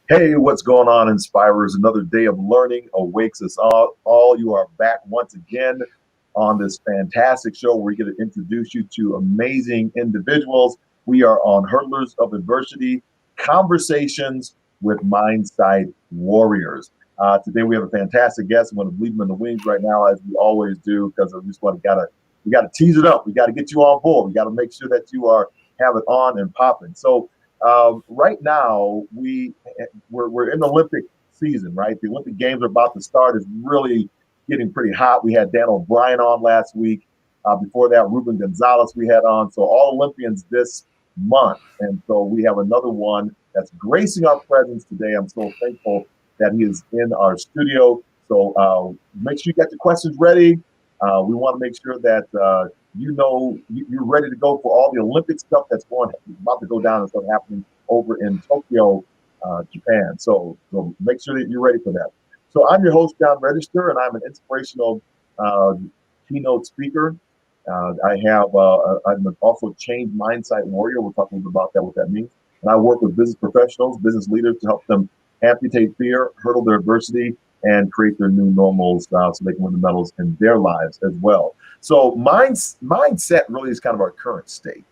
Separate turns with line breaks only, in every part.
Hey, what's going on, Inspirers? Another day of learning awakes us all. You are back once again on this fantastic show where we get to introduce you to amazing individuals. We are on Hurdlers of Adversity, Conversations with Mindsight Warriors. Today we have a fantastic guest. I'm going to leave him in the wings right now, as we always do, because I just want to we got to tease it up. We got to get you on board. We got to make sure that you are have it on and popping. So right now we're in the Olympic season, right? The Olympic Games are about to start. It's really getting pretty hot. We had Dan O'Brien on last week. Before that, Ruben Gonzalez we had on. So all Olympians this month. And so we have another one that's gracing our presence today. I'm so thankful that he is in our studio. So make sure you get your questions ready. We want to make sure that you're ready to go for all the Olympic stuff that's about to go down and start happening over in Tokyo, Japan. So make sure that you're ready for that. So I'm your host, John Register, and I'm an inspirational keynote speaker. I'm also a Change Mindsight Warrior. We'll talk a little bit about that, what that means. And I work with business professionals, business leaders to help them amputate fear, hurdle their adversity, and create their new normals so they can win the medals in their lives as well. So mindset really is kind of our current state.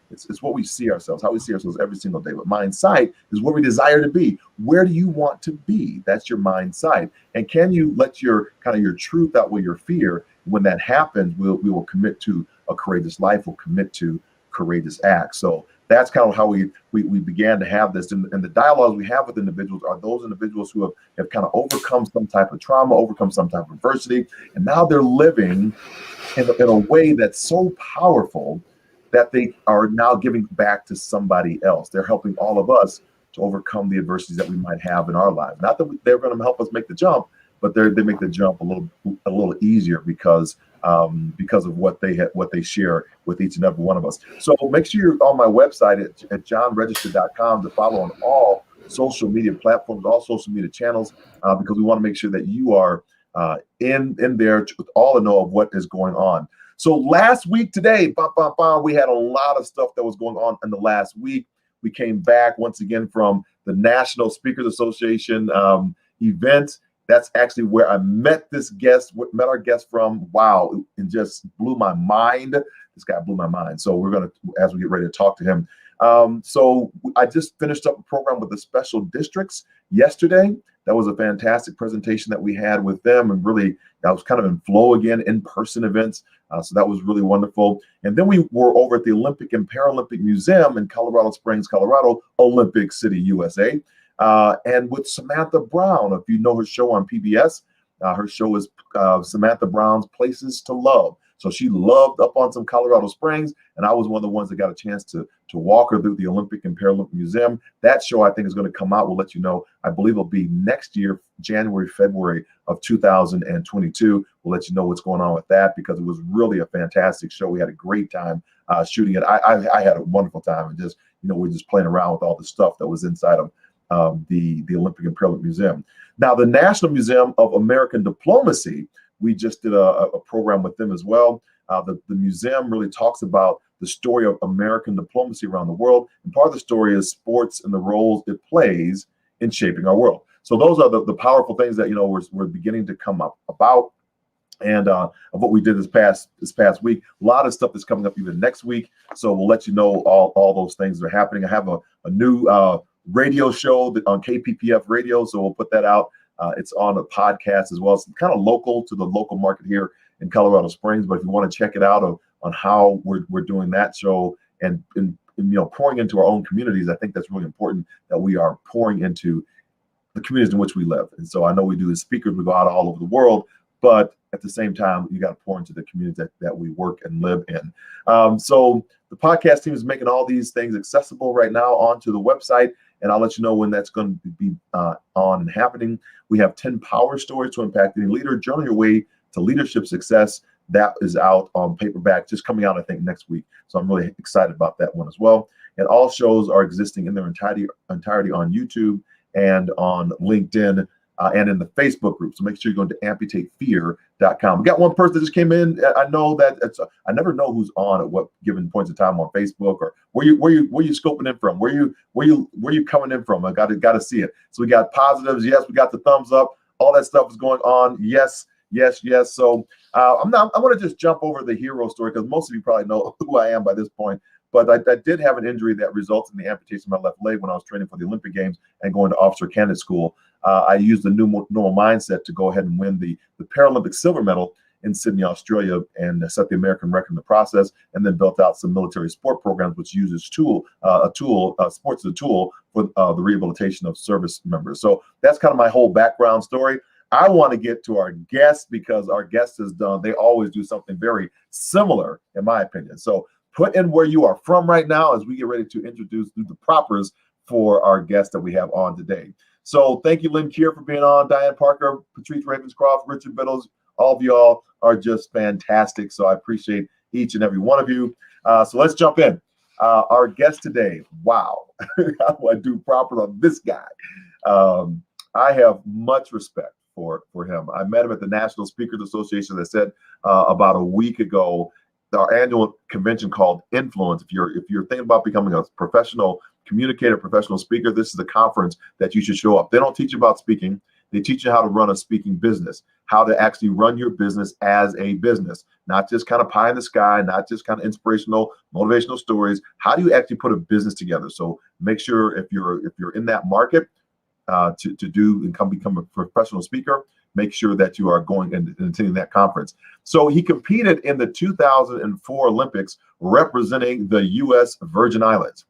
It's what we see ourselves, how we see ourselves every single day. But mindsight is where we desire to be. Where do you want to be? That's your mindsight. And can you let your truth outweigh your fear? When that happens, we will commit to a courageous life. We'll commit to courageous acts. So that's kind of how we began to have this. And the dialogues we have with individuals are those individuals who have kind of overcome some type of trauma, overcome some type of adversity, and now they're living in a way that's so powerful that they are now giving back to somebody else. They're helping all of us to overcome the adversities that we might have in our lives. Not that they're going to help us make the jump, but they make the jump a little easier because of what they share with each and every one of us. So make sure you're on my website at johnregister.com to follow on all social media platforms, all social media channels, because we want to make sure that you are in there with all the know of what is going on. So last week today, we had a lot of stuff that was going on in the last week. We came back once again from the National Speakers Association event. That's actually where I met our guest from. Wow, it just blew my mind. This guy blew my mind. So we're going to, as we get ready to talk to him. So I just finished up a program with the special districts yesterday. That was a fantastic presentation that we had with them, and really, I was kind of in flow again, in-person events. So that was really wonderful. And then we were over at the Olympic and Paralympic Museum in Colorado Springs, Colorado, Olympic City, USA. And with Samantha Brown, if you know her show on PBS, her show is Samantha Brown's Places to Love. So she loved up on some Colorado Springs, and I was one of the ones that got a chance to walk her through the Olympic and Paralympic Museum. That show, I think, is going to come out. We'll let you know. I believe it'll be next year, January, February of 2022. We'll let you know what's going on with that, because it was really a fantastic show. We had a great time shooting it. I had a wonderful time, and just, we're just playing around with all the stuff that was inside of the Olympic and Paralympic Museum. Now, the National Museum of American Diplomacy, we just did a program with them as well. The museum really talks about the story of American diplomacy around the world. And part of the story is sports and the roles it plays in shaping our world. So those are the powerful things that, we're beginning to come up about. And of what we did this past week, a lot of stuff is coming up even next week. So we'll let you know all those things that are happening. I have a new radio show on KPPF radio, so we'll put that out. It's on a podcast as well. It's kind of local to the local market here in Colorado Springs. But if you want to check it out on how we're doing that show and pouring into our own communities, I think that's really important, that we are pouring into the communities in which we live. And so I know we do as speakers, we go out all over the world, but at the same time, you got to pour into the communities that we work and live in. So the podcast team is making all these things accessible right now onto the website, and I'll let you know when that's going to be on and happening. We have 10 power stories to impact any leader. Journey your way to leadership success. That is out on paperback, just coming out, I think, next week. So I'm really excited about that one as well. And all shows are existing in their entirety on YouTube and on LinkedIn. and in the Facebook group. So make sure you go to amputatefear.com. We got one person that just came in. I know that I never know who's on at what given points of time on Facebook, or where you scoping in from, where you coming in from. I got to see it. So we got positives. Yes, we got the thumbs up. All that stuff is going on. Yes. So I want to just jump over the hero story, because most of you probably know who I am by this point. But I did have an injury that resulted in the amputation of my left leg when I was training for the Olympic Games and going to officer candidate school. I used the normal mindset to go ahead and win the Paralympic silver medal in Sydney, Australia, and set the American record in the process, and then built out some military sport programs, which uses sports as a tool for the rehabilitation of service members. So that's kind of my whole background story. I want to get to our guest, because our guest they always do something very similar, in my opinion. So put in where you are from right now as we get ready to do the propers for our guest that we have on today. So thank you, Lynn Keir, for being on. Diane Parker, Patrice Ravenscroft, Richard Biddles, all of y'all are just fantastic. So I appreciate each and every one of you. So let's jump in. Our guest today, wow, how do I do proper on this guy? I have much respect for him. I met him at the National Speakers Association, as I said, about a week ago. Our annual convention called Influence. If you're thinking about becoming a professional communicator, professional speaker, this is a conference that you should show up. They don't teach you about speaking. They teach you how to run a speaking business, how to actually run your business as a business, not just kind of pie in the sky, not just kind of inspirational, motivational stories. How do you actually put a business together? So make sure if you're in that market to do and become a professional speaker, make sure that you are going and attending that conference. So he competed in the 2004 Olympics representing the U.S. Virgin Islands.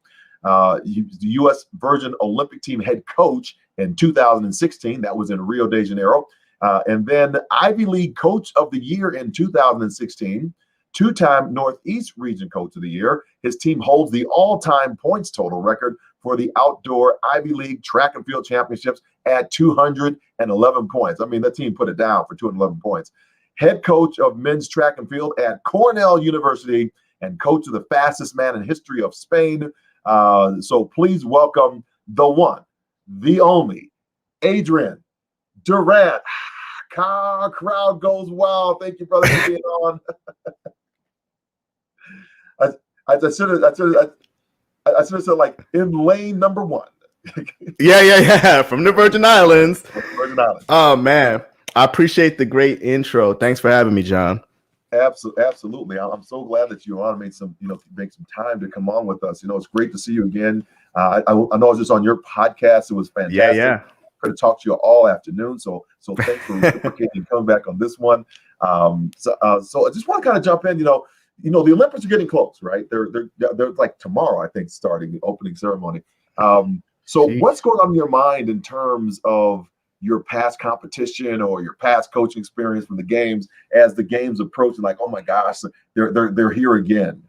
He was the U.S. Virgin Olympic team head coach in 2016. That was in Rio de Janeiro. And then Ivy League Coach of the Year in 2016, two-time Northeast Region Coach of the Year. His team holds the all-time points total record for the outdoor Ivy League track and field championships at 211 points. I mean, the team put it down for 211 points. Head coach of men's track and field at Cornell University and coach of the fastest man in history of Spain. So please welcome the one, the only, Adrian Durant. Crowd goes wild. Thank you, brother, for being on. I should have said, like, in lane number one.
Yeah. From the Virgin Islands. Oh, man. I appreciate the great intro. Thanks for having me, John.
Absolutely. I'm so glad that you on. Make some time to come on with us. It's great to see you again. I know I was just on your podcast. It was fantastic.
Yeah.
Could have talked to you all afternoon. So thanks for reciprocating coming back on this one. So I just want to kind of jump in. The Olympics are getting close, right? They're like tomorrow, I think, starting the opening ceremony. So what's going on in your mind in terms of your past competition or your past coaching experience from the games as the games approach? And like, oh my gosh, they're here again.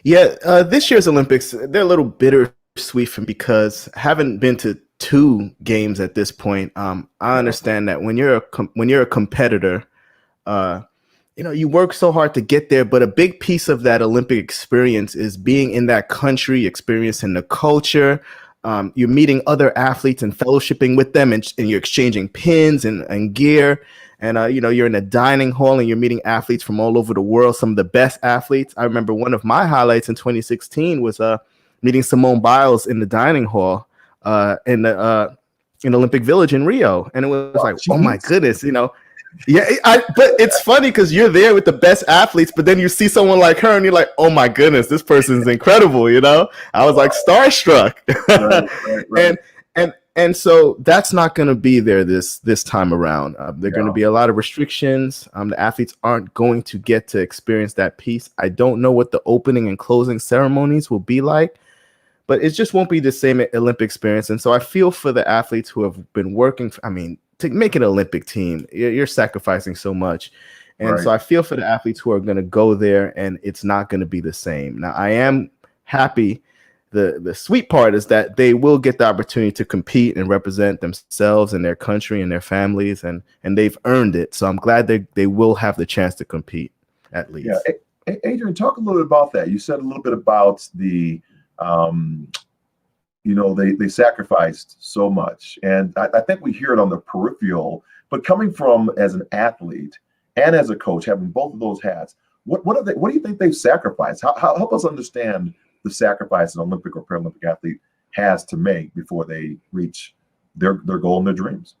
Yeah, this year's Olympics, they're a little bittersweet for me, because I haven't been to two games at this point. I understand that when you're a competitor, you work so hard to get there, but a big piece of that Olympic experience is being in that country, experiencing the culture. You're meeting other athletes and fellowshipping with them, and you're exchanging pins and gear. And, you're in a dining hall and you're meeting athletes from all over the world, some of the best athletes. I remember one of my highlights in 2016 was meeting Simone Biles in the dining hall in Olympic Village in Rio. And it was oh my goodness, Yeah, but it's funny because you're there with the best athletes, but then you see someone like her and you're like, oh my goodness, this person's incredible, I was like starstruck. Right. And so that's not going to be there this time around. There are going to be a lot of restrictions. The athletes aren't going to get to experience that piece. I don't know what the opening and closing ceremonies will be like, but it just won't be the same Olympic experience. And so I feel for the athletes who have been working, to make an Olympic team, you're sacrificing so much. And so I feel for the athletes who are going to go there and it's not going to be the same. Now, I am happy. The sweet part is that they will get the opportunity to compete and represent themselves and their country and their families, and they've earned it. So I'm glad they will have the chance to compete, at least.
Yeah. Adrian, talk a little bit about that. You said a little bit about the they sacrificed so much. And I think we hear it on the peripheral, but coming from as an athlete and as a coach, having both of those hats, what do you think they've sacrificed? How help us understand the sacrifice an Olympic or Paralympic athlete has to make before they reach their goal and their dreams?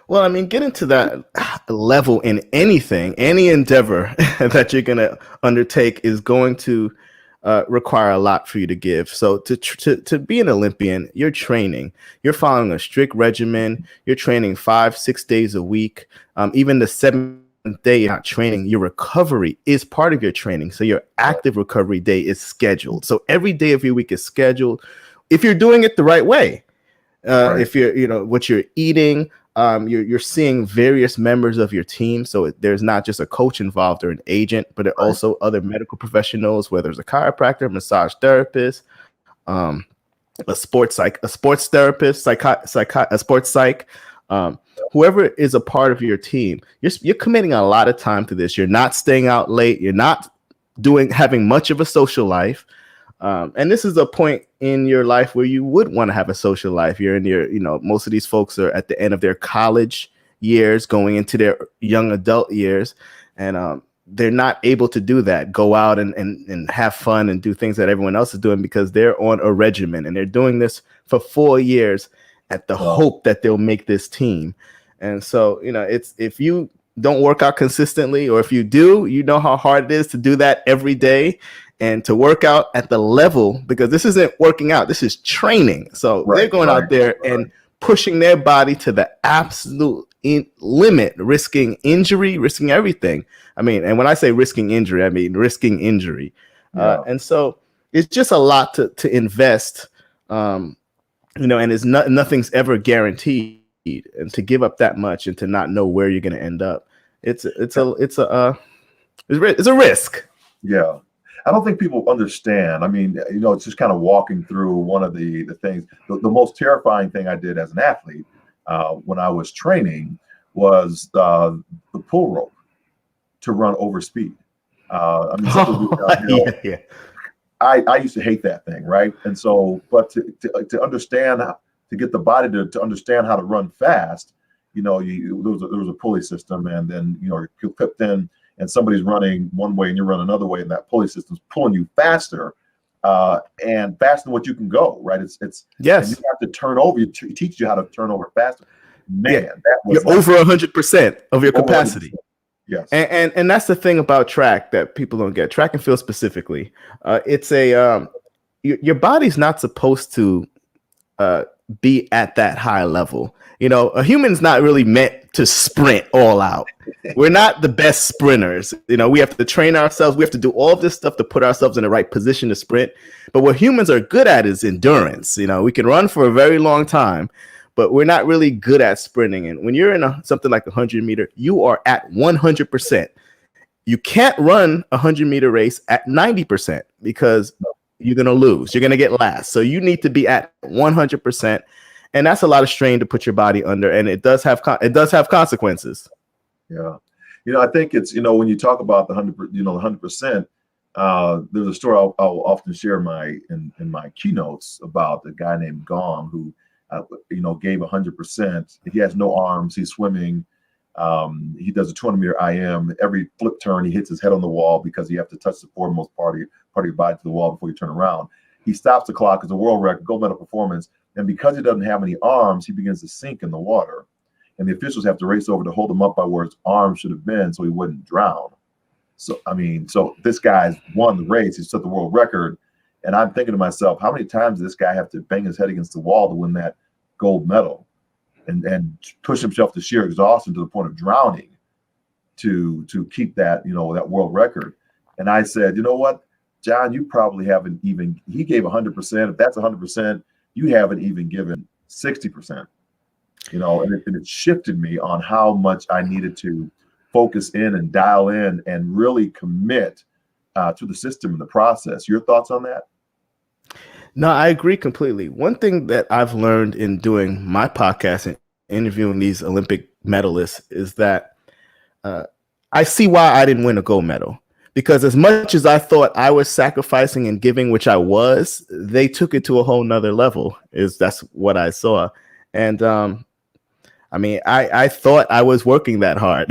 Well, I mean, getting to that level in anything, any endeavor that you're going to undertake is going to require a lot for you to give. So to be an Olympian, you're training. You're following a strict regimen. You're training 5-6 days a week. Even the seventh day you're not training, your recovery is part of your training. So your active recovery day is scheduled. So every day of your week is scheduled. If you're doing it the right way, if you're, what you're eating, you're seeing various members of your team. So there's not just a coach involved or an agent, but also other medical professionals, whether it's a chiropractor, massage therapist, a sports therapist, a sports psych, whoever is a part of your team. You're committing a lot of time to this. You're not staying out late. You're not having much of a social life. And this is a point in your life where you would want to have a social life. You're in your, most of these folks are at the end of their college years, going into their young adult years, and they're not able to do that, go out and have fun and do things that everyone else is doing because they're on a regimen and they're doing this for 4 years at the hope that they'll make this team. And so, it's, if you don't work out consistently, or if you do, you know how hard it is to do that every day. And to work out at the level, because this isn't working out, this is training. So they're going out there and pushing their body to the absolute limit, risking injury, risking everything. I mean, and when I say risking injury, I mean risking injury. And so it's just a lot to invest, and it's nothing's ever guaranteed. And to give up that much and to not know where you're going to end up, it's a risk.
Yeah. I don't think people understand. I mean, it's just kind of walking through one of the things. The most terrifying thing I did as an athlete when I was training was the pull rope to run over speed. I used to hate that thing, right? And so, but to understand, to get the body to understand how to run fast, there was a pulley system, and then you're clipped in. And somebody's running one way and you're running another way, and that pulley system's pulling you faster and faster than what you can go, right? It's
yes.
And you have to turn over. It teaches you how to turn over faster. Man, that was
you're over 100% of your capacity.
100%. Yes,
and that's the thing about track that people don't get. Track and field specifically, it's a your body's not supposed to be at that high level. A human's not really meant to sprint all out. We're not the best sprinters. We have to train ourselves. We have to do all this stuff to put ourselves in the right position to sprint. But what humans are good at is endurance. We can run for a very long time, but we're not really good at sprinting. And when you're in something like 100 meter, you are at 100%. You can't run a 100-meter race at 90% because you're going to lose. You're going to get last. So you need to be at 100%. And that's a lot of strain to put your body under, and it does have consequences.
Yeah, I think it's when you talk about the 100%. There's a story I'll often share in my keynotes about a guy named Gong who gave 100%. He has no arms. He's swimming. He does a 200-meter IM. Every flip turn, he hits his head on the wall because you have to touch the foremost part of your body to the wall before you turn around. He stops the clock as a world record, gold medal performance. And because he doesn't have any arms, he begins to sink in the water. And the officials have to race over to hold him up by where his arms should have been so he wouldn't drown. So this guy's won the race. He set the world record. And I'm thinking to myself, how many times does this guy have to bang his head against the wall to win that gold medal and push himself to sheer exhaustion to the point of drowning to keep that, that world record? And I said, you know what, John, you probably haven't even, he gave 100%. If that's 100%, you haven't even given 60%, and it shifted me on how much I needed to focus in and dial in and really commit to the system and the process. Your thoughts on that?
No, I agree completely. One thing that I've learned in doing my podcast and interviewing these Olympic medalists is that I see why I didn't win a gold medal, because as much as I thought I was sacrificing and giving, which I was, they took it to a whole nother level. That's what I saw. And I mean, I thought I was working that hard,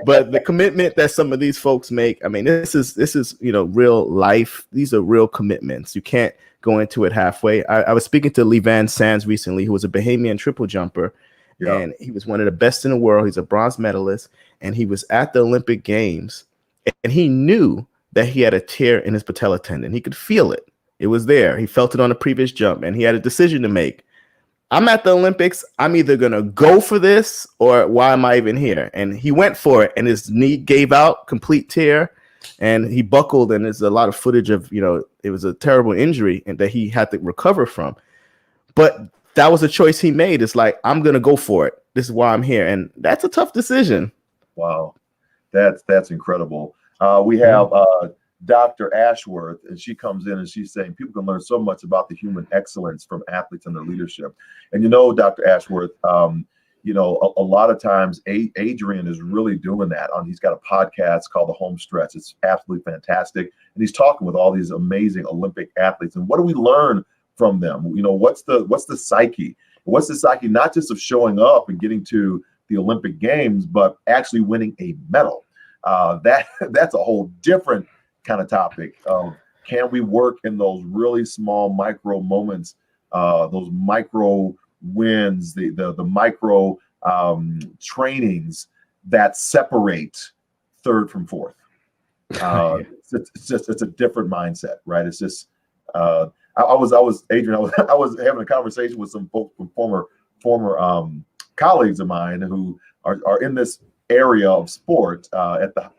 but the commitment that some of these folks make, I mean, this is, you know, real life. These are real commitments. You can't go into it halfway. I was speaking to Levan Sands recently, who was a Bahamian triple jumper, and he was one of the best in the world. He's a bronze medalist, and he was at the Olympic Games, and he knew that he had a tear in his patella tendon. He could feel it. It was there. He felt it on the previous jump, and he had a decision to make. I'm at the Olympics. I'm either going to go for this or why am I even here? And he went for it, and his knee gave out, complete tear, and he buckled. And there's a lot of footage of, you know, it was a terrible injury and that he had to recover from. But that was a choice he made. It's like, I'm going to go for it. This is why I'm here. And that's a tough decision.
Wow. That's incredible. We have Dr. Ashworth, and she comes in and she's saying people can learn so much about the human excellence from athletes and their leadership. And, you know, Dr. Ashworth, you know, a lot of times Adrian is really doing that. He's got a podcast called The Home Stretch. It's absolutely fantastic. And he's talking with all these amazing Olympic athletes. And what do we learn from them? You know, what's the psyche? What's the psyche, not just of showing up and getting to the Olympic Games, but actually winning a medal? That's a whole different kind of topic. Can we work in those really small micro moments, those micro wins, the micro trainings that separate third from fourth? It's a different mindset, right? It's just I was Adrian. I was having a conversation with some folks from former colleagues of mine who are in this area of sport at the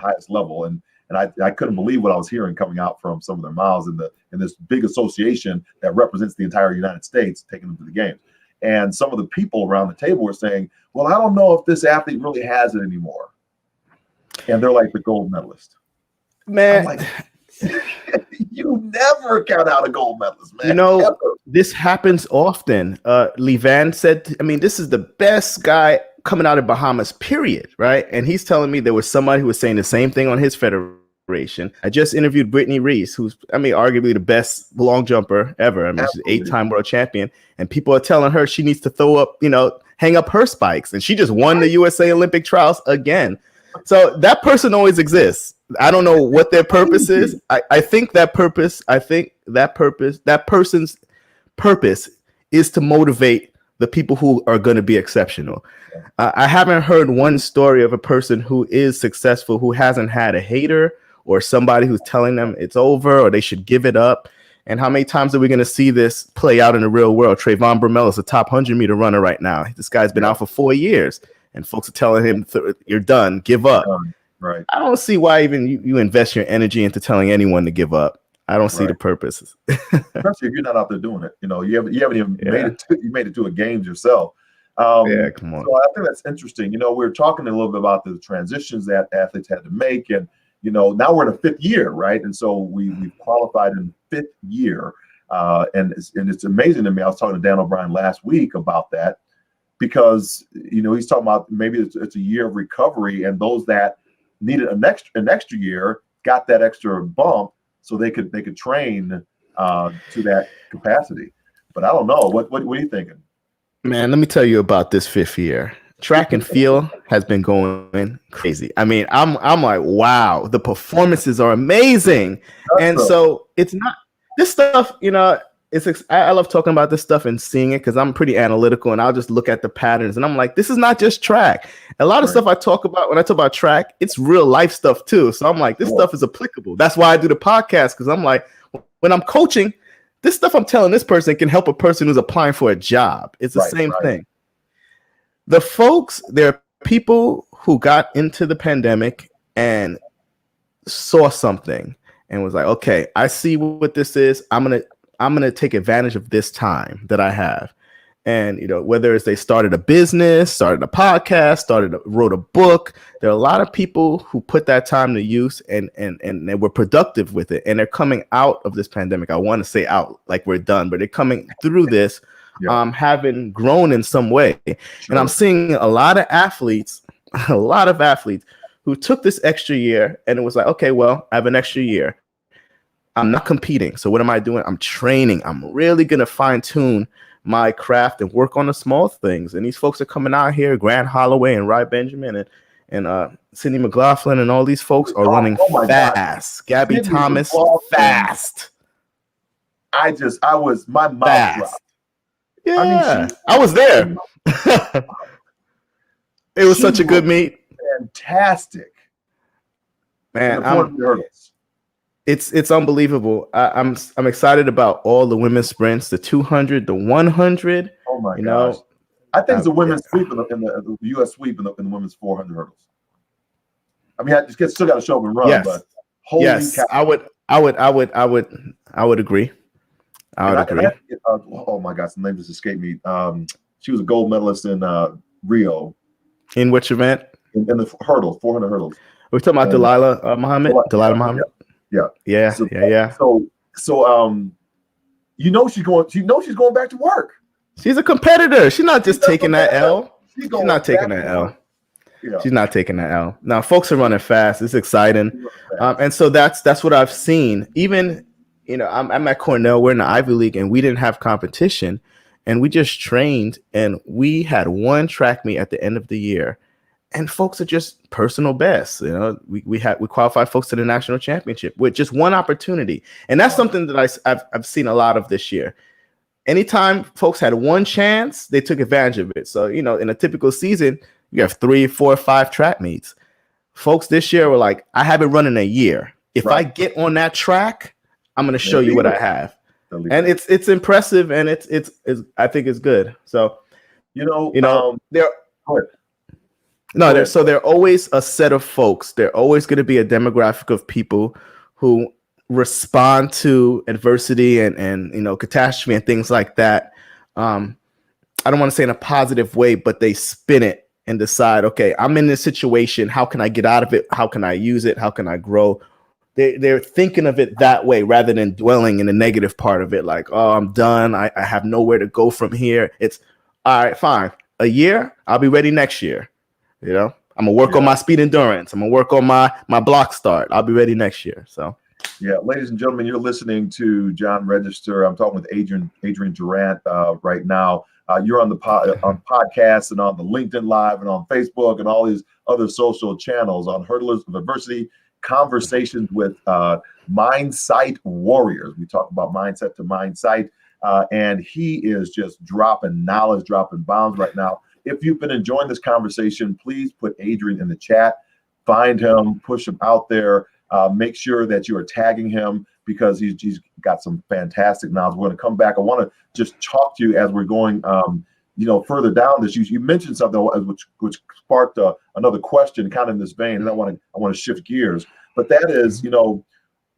highest level, and I couldn't believe what I was hearing coming out from some of their mouths in this big association that represents the entire United States, taking them to the games. And some of the people around the table were saying, well, I don't know if this athlete really has it anymore. And they're like the gold medalist.
Man,
I'm like, you never count out a gold medalist, man.
You know,
Never.
This happens often. Levan said, I mean, this is the best guy coming out of Bahamas, period, right? And he's telling me there was somebody who was saying the same thing on his federation. I just interviewed Brittany Reese, who's, I mean, arguably the best long jumper ever. I mean, she's an 8-time world champion. And people are telling her she needs to throw up, you know, hang up her spikes. And she just won the USA Olympic trials again. So that person always exists. I don't know what their purpose is. I think that person's purpose is to motivate the people who are going to be exceptional. I haven't heard one story of a person who is successful who hasn't had a hater or somebody who's telling them it's over or they should give it up. And how many times are we going to see this play out in the real world? Trayvon Bromell is a top 100-meter runner right now. This guy's been out for 4 years, and folks are telling him, you're done, give up.
Right.
I don't see why even you invest your energy into telling anyone to give up. I don't see the purpose.
Especially if you're not out there doing it. You know, you haven't even made it to a games yourself. Come on. So I think that's interesting. You know, we were talking a little bit about the transitions that athletes had to make, and you know, now we're in a 5th year, right? And so we've qualified in 5th year, and it's amazing to me. I was talking to Dan O'Brien last week about that because you know he's talking about maybe it's a year of recovery, and those that needed an extra year got that extra bump so they could train to that capacity. But I don't know. What are you thinking?
Man, let me tell you about this 5th year. Track and field has been going crazy. I mean, I'm like, wow, the performances are amazing. So it's not this stuff, you know, I love talking about this stuff and seeing it because I'm pretty analytical and I'll just look at the patterns and I'm like, this is not just track. A lot of stuff I talk about when I talk about track, it's real life stuff too. So I'm like, this stuff is applicable. That's why I do the podcast, because I'm like, when I'm coaching, this stuff I'm telling this person can help a person who's applying for a job. It's the same thing. The folks, there are people who got into the pandemic and saw something and was like, okay, I see what this is. I'm gonna take advantage of this time that I have. And you know, whether it's they started a business, started a podcast, wrote a book, there are a lot of people who put that time to use and they were productive with it. And they're coming out of this pandemic. I want to say out like we're done, but they're coming through this having grown in some way. Sure. And I'm seeing a lot of athletes who took this extra year and it was like, okay, well, I have an extra year. I'm not competing. So what am I doing? I'm training. I'm really going to fine tune my craft and work on the small things. And these folks are coming out here, Grant Holloway and Ry Benjamin and Sidney McLaughlin and all these folks are running fast. God. Gabby
Sidney
Thomas, fast.
My mouth dropped.
Yeah, I was there. It was such a good meet.
Fantastic.
Man, it's unbelievable. I'm excited about all the women's sprints, the 200, the 100.
Oh my gosh! I think it's a women's sweep in the U.S. sweep in the women's 400 hurdles. I mean, I just still got to show up and run, but holy cow.
I would agree.
Oh my gosh, the name just escaped me. She was a gold medalist in Rio.
In which event?
In the hurdles, 400 hurdles.
We're talking about Delilah Muhammad. Delilah Muhammad. Yeah. So
you know she's going back to work.
She's a competitor. She's not just taking that L. She's not taking that L. Yeah. She's not taking that L. Now, folks are running fast. It's exciting, and so that's what I've seen. Even I'm at Cornell. We're in the Ivy League, and we didn't have competition, and we just trained, and we had one track meet at the end of the year. And folks are just personal bests. We qualified folks to the national championship with just one opportunity. And that's something that I've seen a lot of this year. Anytime folks had one chance, they took advantage of it. So, in a typical season, you have 3, 4, 5 track meets. Folks this year were like, I haven't run in a year. If I get on that track, I'm going to show you what I have. And it's impressive, and it's I think it's good. So, they're always a set of folks. They're always going to be a demographic of people who respond to adversity and catastrophe and things like that. I don't want to say in a positive way, but they spin it and decide, okay, I'm in this situation. How can I get out of it? How can I use it? How can I grow? They're thinking of it that way rather than dwelling in the negative part of it. Like, oh, I'm done. I have nowhere to go from here. It's all right, fine. A year, I'll be ready next year. I'm gonna work on my speed endurance. I'm gonna work on my block start. I'll be ready next year. So,
ladies and gentlemen, you're listening to John Register. I'm talking with Adrian Durant right now. You're on the on podcasts and on the LinkedIn Live and on Facebook and all these other social channels on Hurdlers of Adversity, Conversations with Mindsight Warriors. We talk about mindset to mindsight, and he is just dropping knowledge, dropping bombs right now. If you've been enjoying this conversation, please put Adrian in the chat. Find him, push him out there. Make sure that you are tagging him because he's got some fantastic knowledge. We're going to come back. I want to just talk to you as we're going, further down this. You mentioned something which sparked another question, kind of in this vein, and I want to shift gears. But that is,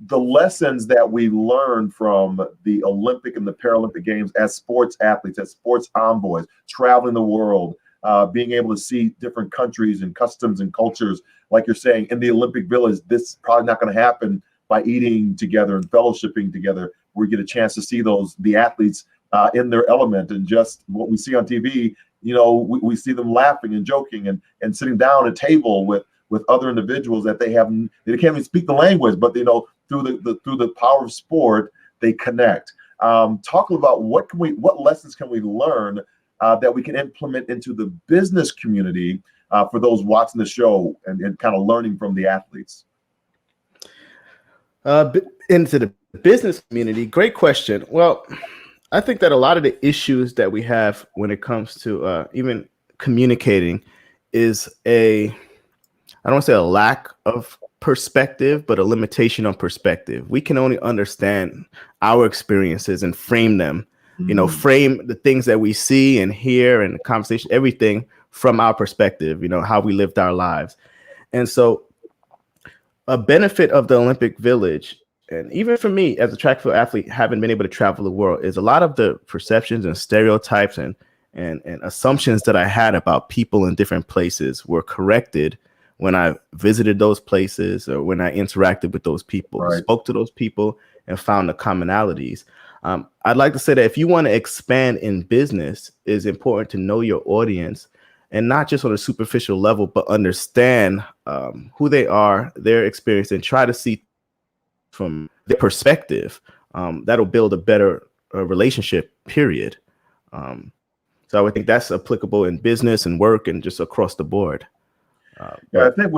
the lessons that we learn from the Olympic and the Paralympic Games as sports athletes, as sports envoys, traveling the world, being able to see different countries and customs and cultures. Like you're saying, in the Olympic Village, this is probably not going to happen by eating together and fellowshipping together. We get a chance to see the athletes in their element, and just what we see on TV. We see them laughing and joking and sitting down at a table with other individuals that they can't even speak the language, but through the power of sport, they connect. Talk about what lessons can we learn that we can implement into the business community for those watching the show and kind of learning from the athletes.
Into the business community, great question. Well, I think that a lot of the issues that we have when it comes to even communicating is I don't want to say a lack of perspective, but a limitation on perspective. We can only understand our experiences and frame them, frame the things that we see and hear and the conversation, everything from our perspective, how we lived our lives. And so a benefit of the Olympic Village, and even for me as a track field athlete, having been able to travel the world, is a lot of the perceptions and stereotypes and assumptions that I had about people in different places were corrected when I visited those places or when I interacted with those people, spoke to those people and found the commonalities. I'd like to say that if you want to expand in business, it's important to know your audience and not just on a superficial level, but understand who they are, their experience, and try to see from their perspective. That'll build a better relationship, period. So I would think that's applicable in business and work and just across the board.
Yeah, I think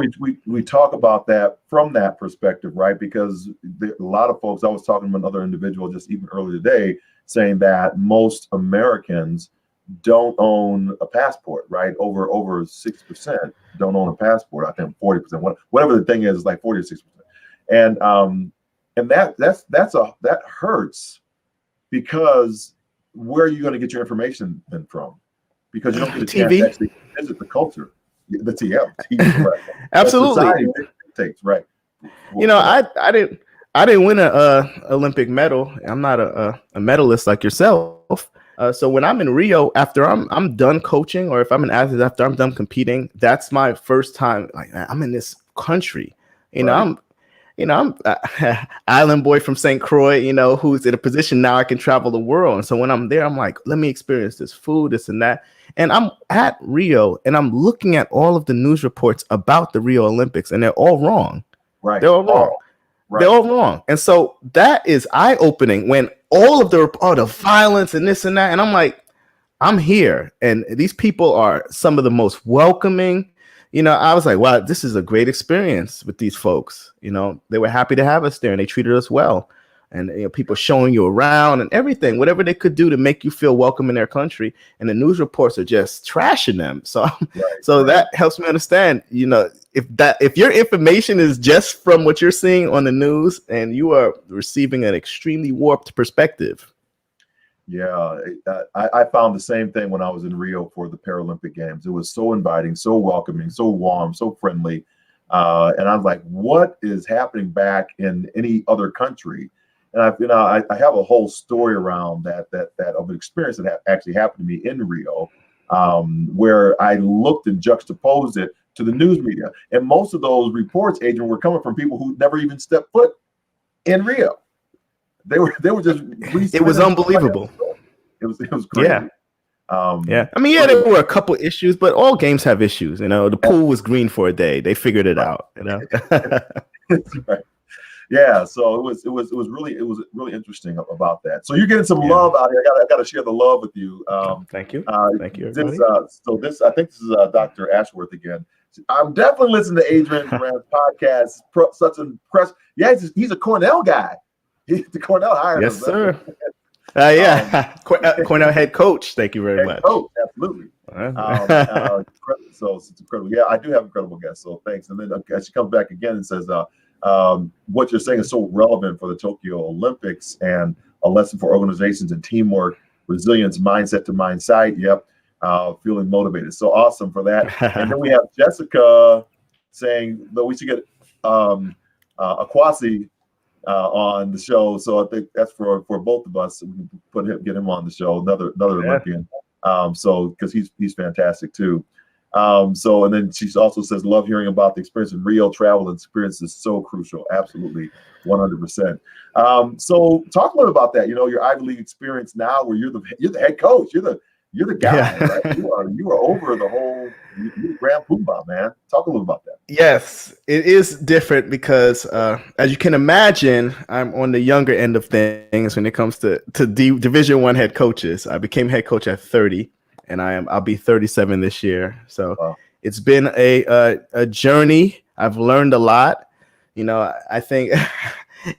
we talk about that from that perspective, right? Because a lot of folks, I was talking to another individual just even earlier today, saying that most Americans don't own a passport, right? Over 6% don't own a passport. I think 40%, whatever the thing is like 40 or 6%. And that hurts, because where are you going to get your information then from? Because you don't get a chance to actually visit the culture. The TV, right?
Absolutely.
Takes, right.
You know, I didn't win a Olympic medal. I'm not a medalist like yourself. So when I'm in Rio, after I'm done coaching, or if I'm an athlete after I'm done competing, that's my first time. Like, I'm in this country. I'm island boy from St. Croix, who's in a position now I can travel the world. And so when I'm there, I'm like, let me experience this food, this and that. And I'm at Rio and I'm looking at all of the news reports about the Rio Olympics, and they're all wrong.
Right.
They're all wrong. Right. They're all wrong. And so that is eye-opening when all of the violence and this and that. And I'm like, I'm here. And these people are some of the most welcoming. I was like, wow, this is a great experience with these folks. They were happy to have us there and they treated us well. And people showing you around and everything, whatever they could do to make you feel welcome in their country. And the news reports are just trashing them. So, that helps me understand, if your information is just from what you're seeing on the news, and you are receiving an extremely warped perspective.
Yeah, I found the same thing when I was in Rio for the Paralympic Games. It was so inviting, so welcoming, so warm, so friendly. And I was like, what is happening back in any other country? And I have a whole story around that of an experience that actually happened to me in Rio, where I looked and juxtaposed it to the news media. And most of those reports, Adrian, were coming from people who never even stepped foot in Rio. They were just.
It was unbelievable.
It was crazy.
Yeah. I mean, there were a couple issues, but all games have issues. The pool was green for a day. They figured it out.
That's right. Yeah, so it was really interesting about that. So you're getting some love out here. I got to share the love with you.
Thank you. Thank you.
I think this is Dr. Ashworth again. I'm definitely listening to Adrian Durant's podcast. Such impressed. Yeah, he's a Cornell guy. The Cornell hired him.
Yes, sir. Cornell head coach. Thank you very much.
Coach, absolutely. So it's incredible. Yeah, I do have incredible guests. So thanks. And then she comes back again and says, what you're saying is so relevant for the Tokyo Olympics, and a lesson for organizations and teamwork, resilience, mindset to mindsight. Yep. Feeling motivated. So awesome for that. And then we have Jessica saying that we should get Akwasi on the show. So I think that's for both of us. We can get him on the show. Another Olympian. So because he's fantastic too. So, and then she also says, love hearing about the experience in Rio. Travel and experience is so crucial. Absolutely. 100%. So talk a little about that, your Ivy League experience now, where you're the head coach, you're the guy, right? You are over the whole, you're the Grand Poobah, man. Talk a little about that.
Yes, it is different because, as you can imagine, I'm on the younger end of things when it comes to Division I head coaches. I became head coach at 30. And I'll be 37 this year. So It's been a journey. I've learned a lot. I think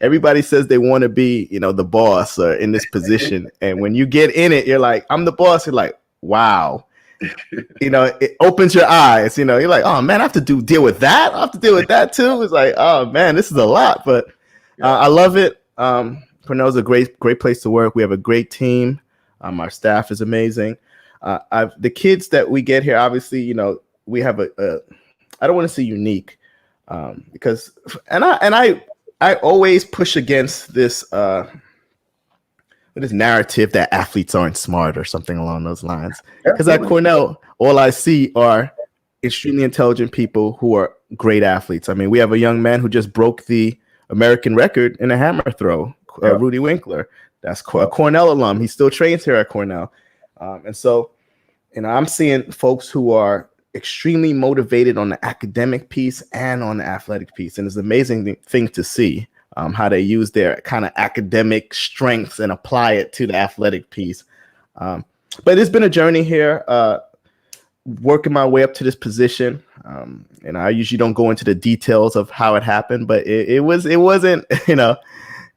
everybody says they want to be, the boss or in this position. And when you get in it, you're like, I'm the boss. You're like, wow. It opens your eyes. You're like, oh man, I have to deal with that. I have to deal with that too. It's like, oh man, this is a lot. But I love it. Cornell's a great place to work. We have a great team. Our staff is amazing. The kids that we get here, obviously, we have I don't want to say unique, because I always push against this narrative that athletes aren't smart or something along those lines. Because at Cornell, all I see are extremely intelligent people who are great athletes. I mean, we have a young man who just broke the American record in a hammer throw, Rudy Winkler. That's a Cornell alum. He still trains here at Cornell. And so I'm seeing folks who are extremely motivated on the academic piece and on the athletic piece. And it's an amazing thing to see how they use their kind of academic strengths and apply it to the athletic piece. But it's been a journey here, working my way up to this position. And I usually don't go into the details of how it happened, but it wasn't,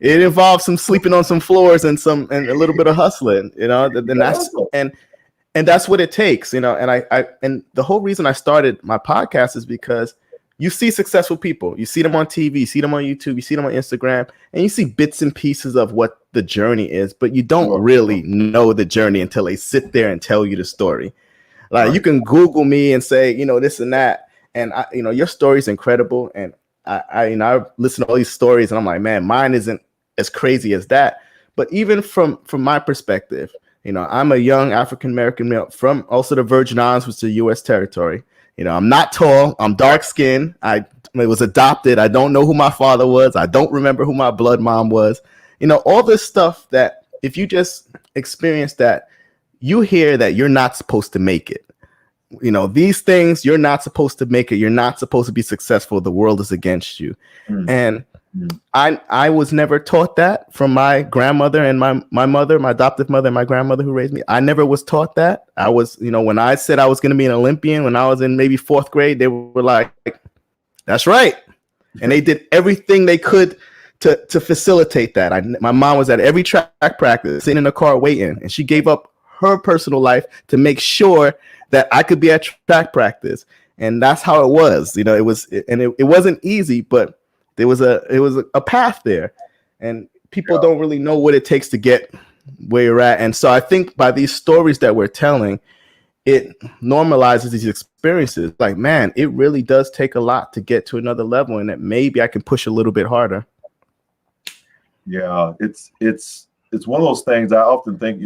it involved some sleeping on some floors and a little bit of hustling, and that's what it takes, and and the whole reason I started my podcast is because you see successful people, you see them on TV, you see them on YouTube, you see them on Instagram, and you see bits and pieces of what the journey is, but you don't really know the journey until they sit there and tell you the story. Like you can Google me and say, this and that, and your story is incredible, and I listen to all these stories, and I'm like, man, mine isn't as crazy as that. But even from my perspective, I'm a young African-American male from also the Virgin Islands, which is the U.S. territory. I'm not tall. I'm dark-skinned. I was adopted. I don't know who my father was. I don't remember who my blood mom was. All this stuff that if you just experience that, you hear that you're not supposed to make it. These things, you're not supposed to make it. You're not supposed to be successful. The world is against you. And I was never taught that from my grandmother and my mother, my adoptive mother, and my grandmother who raised me. I never was taught that. I was, when I said I was going to be an Olympian when I was in maybe 4th grade, they were like, that's right. And they did everything they could to facilitate that. My mom was at every track practice, sitting in the car waiting, and she gave up her personal life to make sure that I could be at track practice. And that's how it was. It wasn't easy, but there was a path there, and people don't really know what it takes to get where you're at. And so I think by these stories that we're telling, it normalizes these experiences. Like, man, it really does take a lot to get to another level, and that maybe I can push a little bit harder.
Yeah, it's one of those things. I often think,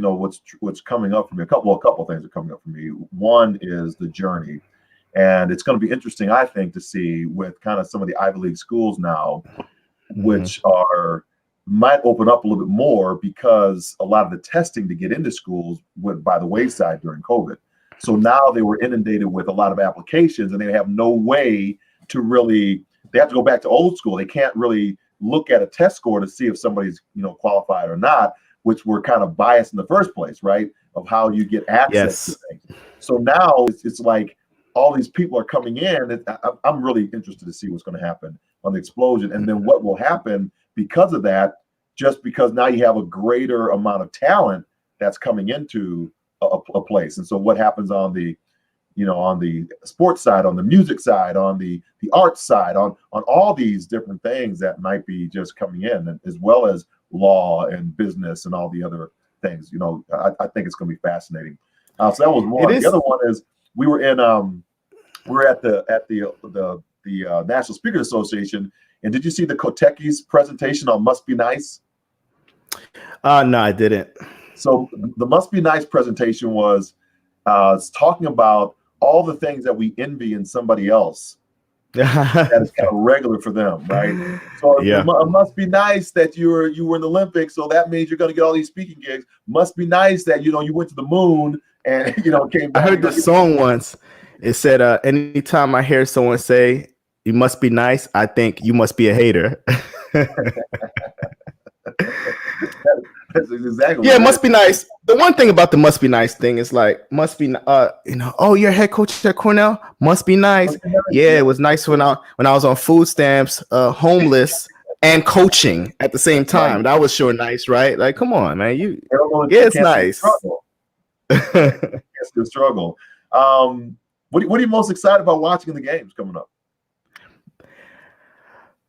what's coming up for me. A couple of things are coming up for me. One is the journey. And it's going to be interesting, I think, to see with kind of some of the Ivy League schools now, which might open up a little bit more because a lot of the testing to get into schools went by the wayside during COVID. So now they were inundated with a lot of applications, and they have no way to really, they have to go back to old school. They can't really look at a test score to see if somebody's, qualified or not, which were kind of biased in the first place, right? Of how you get access to things. So now it's like, all these people are coming in. I'm really interested to see what's going to happen on the explosion, and then what will happen because of that. Just because now you have a greater amount of talent that's coming into a place, and so what happens on the, on the sports side, on the music side, on the arts side, on all these different things that might be just coming in, and as well as law and business and all the other things. I think it's going to be fascinating. So that was one. The other one is, we were at the National Speakers Association, and did you see the Koteki's presentation on Must Be Nice?
No, I didn't.
So the Must Be Nice presentation was talking about all the things that we envy in somebody else that is kind of regular for them, right? So it must be nice that you were in the Olympics, so that means you're going to get all these speaking gigs. Must be nice that you went to the moon and came back.
I heard the song once. It said, anytime I hear someone say, you must be nice, I think you must be a hater.
That's exactly.
Yeah, it must be nice. The one thing about the must be nice thing is like, must be, oh, you're head coach at Cornell? Must be nice. Yeah, it was nice when I was on food stamps, homeless, and coaching at the same time. That was sure nice, right? Like, come on, man. It's nice.
It's the struggle. What are you most excited about watching in the games coming up?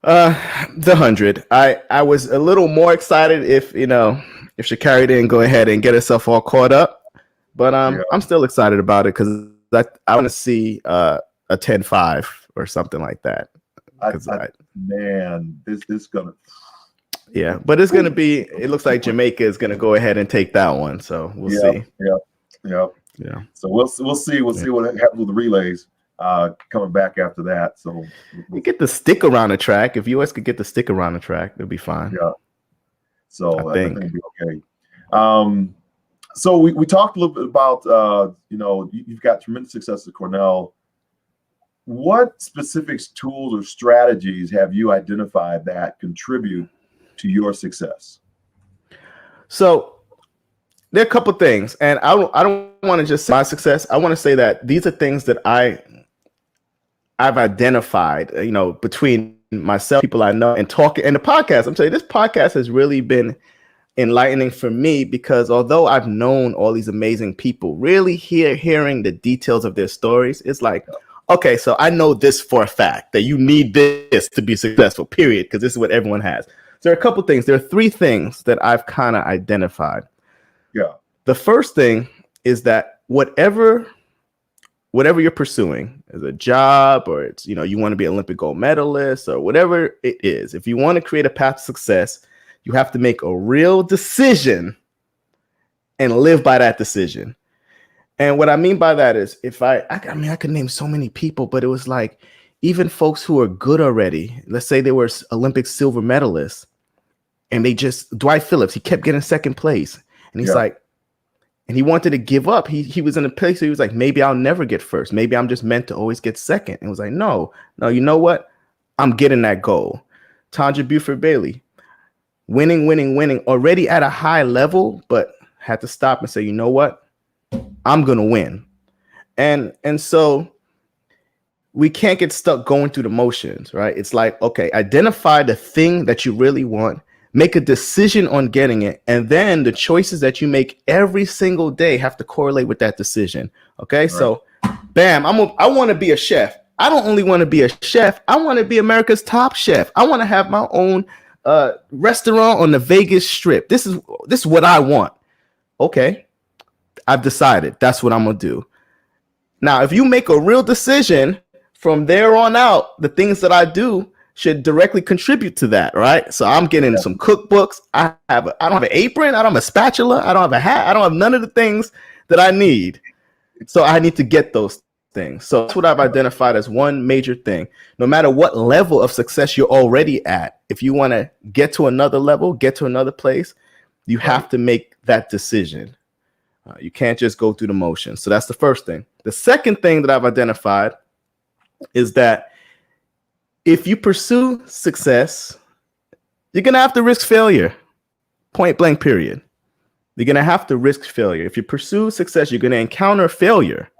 The 100. I was a little more excited if Sha'Carri didn't go ahead and get herself all caught up, but I'm still excited about it because I want to see a 10-5 or something like that.
Man, this is gonna.
Yeah, but it's gonna be. It looks like Jamaica is gonna go ahead and take that one, so we'll see.
Yeah. So we'll see. We'll see what happens with the relays coming back after that. So
you get the stick around the track. If US could get the stick around the track, it'll be fine.
Yeah. So I think it'll be okay. So we talked a little bit about, you've got tremendous success at Cornell. What specific tools or strategies have you identified that contribute to your success?
So there are a couple things, and I don't want to just say my success. I want to say that these are things that I've identified, between myself, people I know, and talking, and the podcast. I'm telling you, this podcast has really been enlightening for me, because although I've known all these amazing people, really hearing the details of their stories, it's like, okay, so I know this for a fact, that you need this to be successful, period, because this is what everyone has. So there are a couple things. There are three things that I've kind of identified.
Yeah.
The first thing is that whatever you're pursuing, as a job, or it's, you want to be an Olympic gold medalist, or whatever it is, if you want to create a path to success, you have to make a real decision and live by that decision. And what I mean by that is, if I could name so many people, but it was like, even folks who are good already, let's say they were Olympic silver medalists, and Dwight Phillips, he kept getting second place. And he's like, and he wanted to give up. He was in a place where he was like, maybe I'll never get first. Maybe I'm just meant to always get second. And it was like, no, you know what? I'm getting that goal. Tanja Buford-Bailey, winning, already at a high level, but had to stop and say, you know what? I'm going to win. And so we can't get stuck going through the motions, right? It's like, okay, identify the thing that you really want, make a decision on getting it, and then the choices that you make every single day have to correlate with that decision. Okay, right. So bam, I want to be a chef. I don't only want to be a chef, I want to be America's top chef. I want to have my own restaurant on the Vegas Strip. This is what I want. Okay, I've decided that's what I'm gonna do. Now, if you make a real decision, from there on out, the things that I do should directly contribute to that, right? So I'm getting some cookbooks. I don't have an apron. I don't have a spatula. I don't have a hat. I don't have none of the things that I need. So I need to get those things. So that's what I've identified as one major thing. No matter what level of success you're already at, if you want to get to another level, get to another place, you have to make that decision. You can't just go through the motions. So that's the first thing. The second thing that I've identified is that if you pursue success, you're going to have to risk failure. Point blank, period. You're going to have to risk failure. If you pursue success, you're going to encounter failure.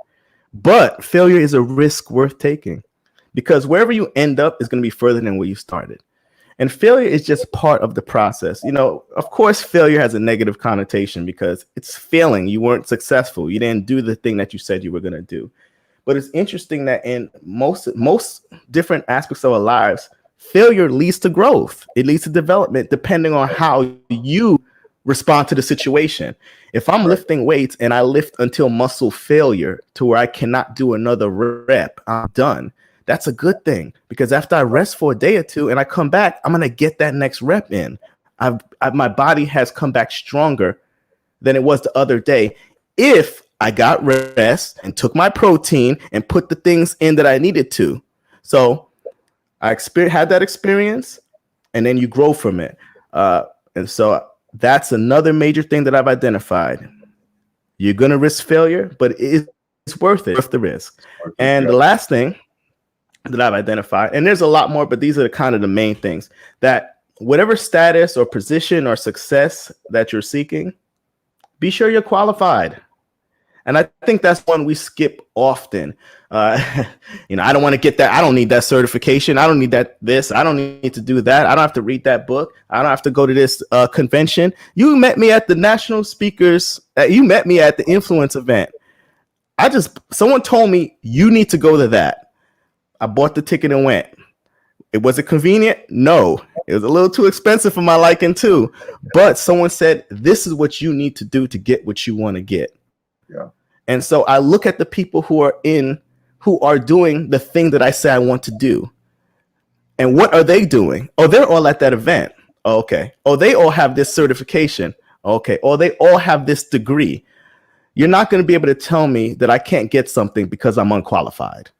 But failure is a risk worth taking, because wherever you end up is going to be further than where you started. And failure is just part of the process. Of course, failure has a negative connotation because it's failing. You weren't successful. You didn't do the thing that you said you were going to do. But it's interesting that in most different aspects of our lives, failure leads to growth. It leads to development, depending on how you respond to the situation. If I'm lifting weights and I lift until muscle failure to where I cannot do another rep, I'm done. That's a good thing, because after I rest for a day or two and I come back, I'm going to get that next rep in. My body has come back stronger than it was the other day, if I got rest and took my protein and put the things in that I needed to. So I had that experience, and then you grow from it. And so that's another major thing that I've identified. You're going to risk failure, but it's worth it, worth the risk. And the last thing that I've identified, and there's a lot more, but these are kind of the main things, that whatever status or position or success that you're seeking, be sure you're qualified. And I think that's one we skip often. I don't want to get that. I don't need that certification. I don't need this. I don't need to do that. I don't have to read that book. I don't have to go to this convention. You met me at the national speakers. You met me at the influence event. Someone told me you need to go to that. I bought the ticket and went. Was it convenient? No. It was a little too expensive for my liking too. But someone said, this is what you need to do to get what you want to get.
Yeah.
And so I look at the people who are doing the thing that I say I want to do. And what are they doing? Oh, they're all at that event. Oh, okay. Oh, they all have this certification. Okay. Oh, they all have this degree. You're not going to be able to tell me that I can't get something because I'm unqualified.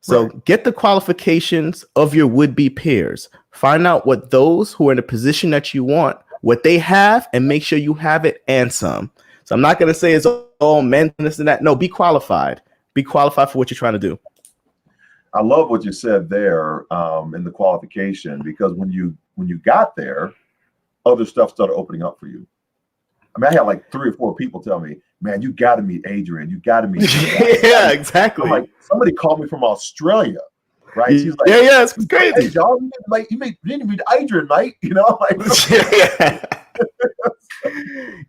So get the qualifications of your would-be peers. Find out what those who are in the position that you want, what they have and make sure you have it and some. So I'm not going to say it's all men, this and that. No, be qualified. Be qualified for what you're trying to do.
I love what you said there in the qualification, because when you got there, other stuff started opening up for you. I mean, I had like 3 or 4 people tell me, "Man, you got to meet Adrian. You got to meet."
Yeah, exactly.
I'm like, somebody called me from Australia, right? She's like,
yeah, it's crazy.
Hey, John, you didn't meet Adrian, mate. You know, like,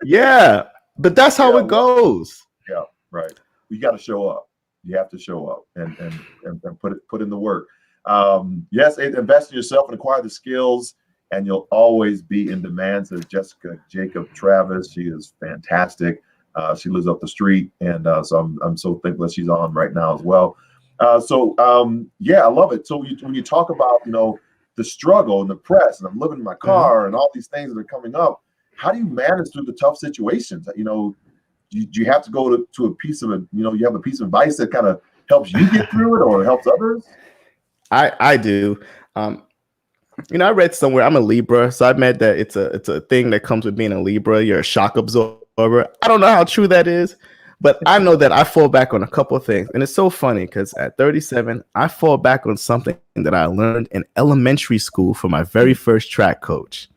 yeah, but that's how it goes.
Yeah, right. You got to show up. You have to show up and put in the work. Yes, invest in yourself and acquire the skills, and you'll always be in demand. Says Jessica Jacob Travis. She is fantastic. She lives up the street, and so I'm so thankful that she's on right now as well. Yeah, I love it. So when you talk about the struggle and the press, and I'm living in my car and all these things that are coming up, how do you manage through the tough situations? Do you have to go to a piece of you have a piece of advice that kind of helps you get through it or helps others?
I do. I read somewhere, I'm a Libra, so I read that it's a thing that comes with being a Libra. You're a shock absorber. I don't know how true that is, but I know that I fall back on a couple of things. And it's so funny because at 37, I fall back on something that I learned in elementary school from my very first track coach.